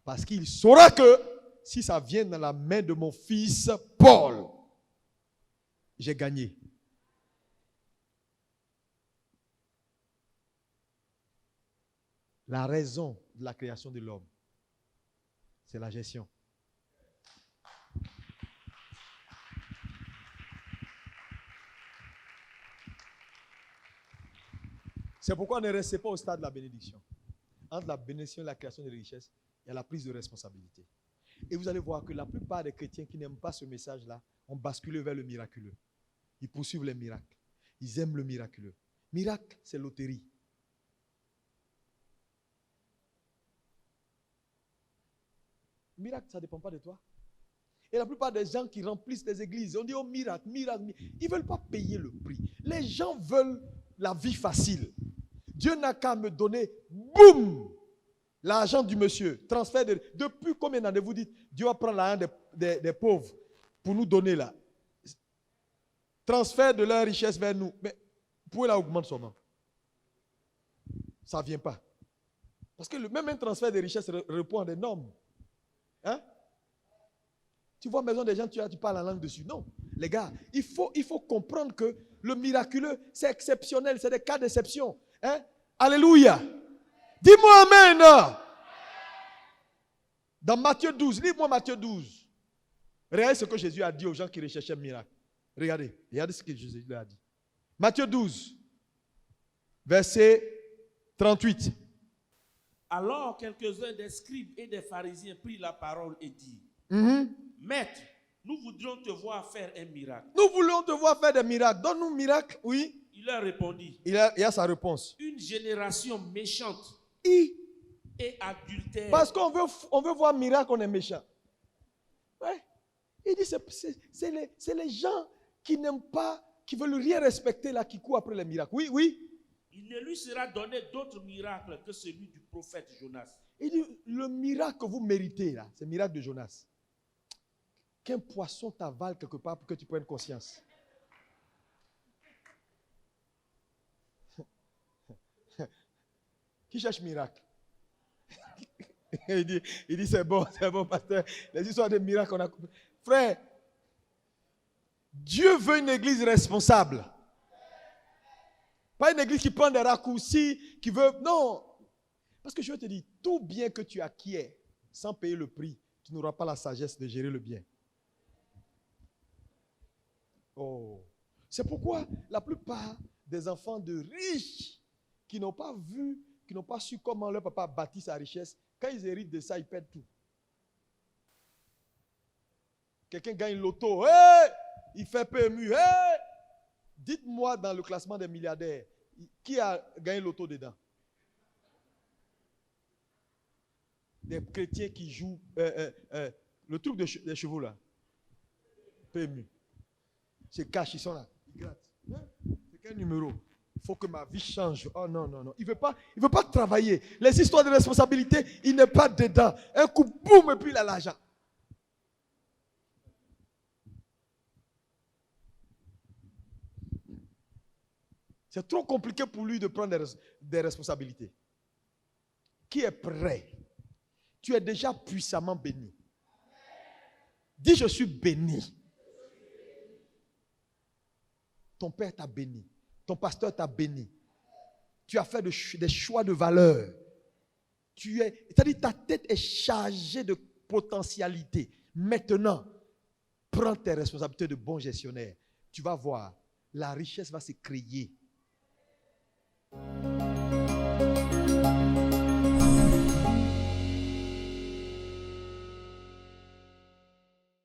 Parce qu'il saura que si ça vient dans la main de mon fils Paul, j'ai gagné. La raison de la création de l'homme, C'est la gestion. C'est pourquoi ne restez pas au stade de la bénédiction. Entre la bénédiction et la création des richesses, il y a la prise de responsabilité. Et vous allez voir que la plupart des chrétiens qui n'aiment pas ce message-là ont basculé vers le miraculeux. Ils poursuivent les miracles. Ils aiment le miraculeux. Miracle, c'est loterie. Miracle, ça ne dépend pas de toi. Et la plupart des gens qui remplissent les églises, on dit oh miracle, miracle, miracle. Ils ne veulent pas payer le prix. Les gens veulent la vie facile. Dieu n'a qu'à me donner, boum, l'argent du monsieur. Transfert depuis combien d'années vous dites, Dieu va prendre l'argent des pauvres pour nous donner là. Transfert de leur richesse vers nous. Mais vous pouvez la augmenter seulement. Ça ne vient pas. Parce que même un transfert de richesse répond à des normes. Hein? Tu vois, maison des gens, tu parles la langue dessus. Non, les gars, il faut comprendre que le miraculeux, c'est exceptionnel, c'est des cas d'exception. Hein? Alléluia. Dis-moi amen. Dans Matthieu 12, lis-moi Matthieu 12. Regardez ce que Jésus a dit aux gens qui recherchaient un miracle. Regardez ce que Jésus leur a dit. Matthieu 12, verset 38. Alors quelques-uns des scribes et des pharisiens prirent la parole et dirent, Maître, nous voudrions te voir faire un miracle. Nous voulons te voir faire des miracles. Donne-nous un miracle, oui. Il leur répondit, Il y a sa réponse. Une génération méchante et adultère. Parce qu'on veut voir un miracle, on est méchant. Ouais. Il dit, c'est les gens qui n'aiment pas, qui veulent rien respecter là, qui courent après les miracles. Oui, oui. Il ne lui sera donné d'autre miracle que celui du prophète Jonas. Il dit, le miracle que vous méritez là, c'est le miracle de Jonas. Qu'un poisson t'avale quelque part pour que tu prennes conscience. Qui cherche miracle? il dit c'est bon, pasteur. Les histoires de miracles, on a coupé. Frère, Dieu veut une église responsable. Pas une église qui prend des raccourcis, qui veut... Non. Parce que je te dis, tout bien que tu acquiers sans payer le prix, tu n'auras pas la sagesse de gérer le bien. Oh. C'est pourquoi la plupart des enfants de riches qui n'ont pas vu, qui n'ont pas su comment leur papa a bâti sa richesse, quand ils héritent de ça, ils perdent tout. Quelqu'un gagne l'auto, hey! Il fait PMU, hey! Dites-moi dans le classement des milliardaires, qui a gagné l'auto dedans? Des chrétiens qui jouent le truc des chevaux là. PMU. C'est cash, ils sont là. Ils grattent. C'est quel numéro? Il faut que ma vie change. Oh non, non, non. Il ne veut pas travailler. Les histoires de responsabilité, il n'est pas dedans. Un coup, boum, et puis il a l'argent. C'est trop compliqué pour lui de prendre des responsabilités. Qui est prêt? Tu es déjà puissamment béni. Dis, je suis béni. Ton père t'a béni. Ton pasteur t'a béni. Tu as fait des choix de valeur. C'est-à-dire ta tête est chargée de potentialité. Maintenant, prends tes responsabilités de bon gestionnaire. Tu vas voir, la richesse va se créer.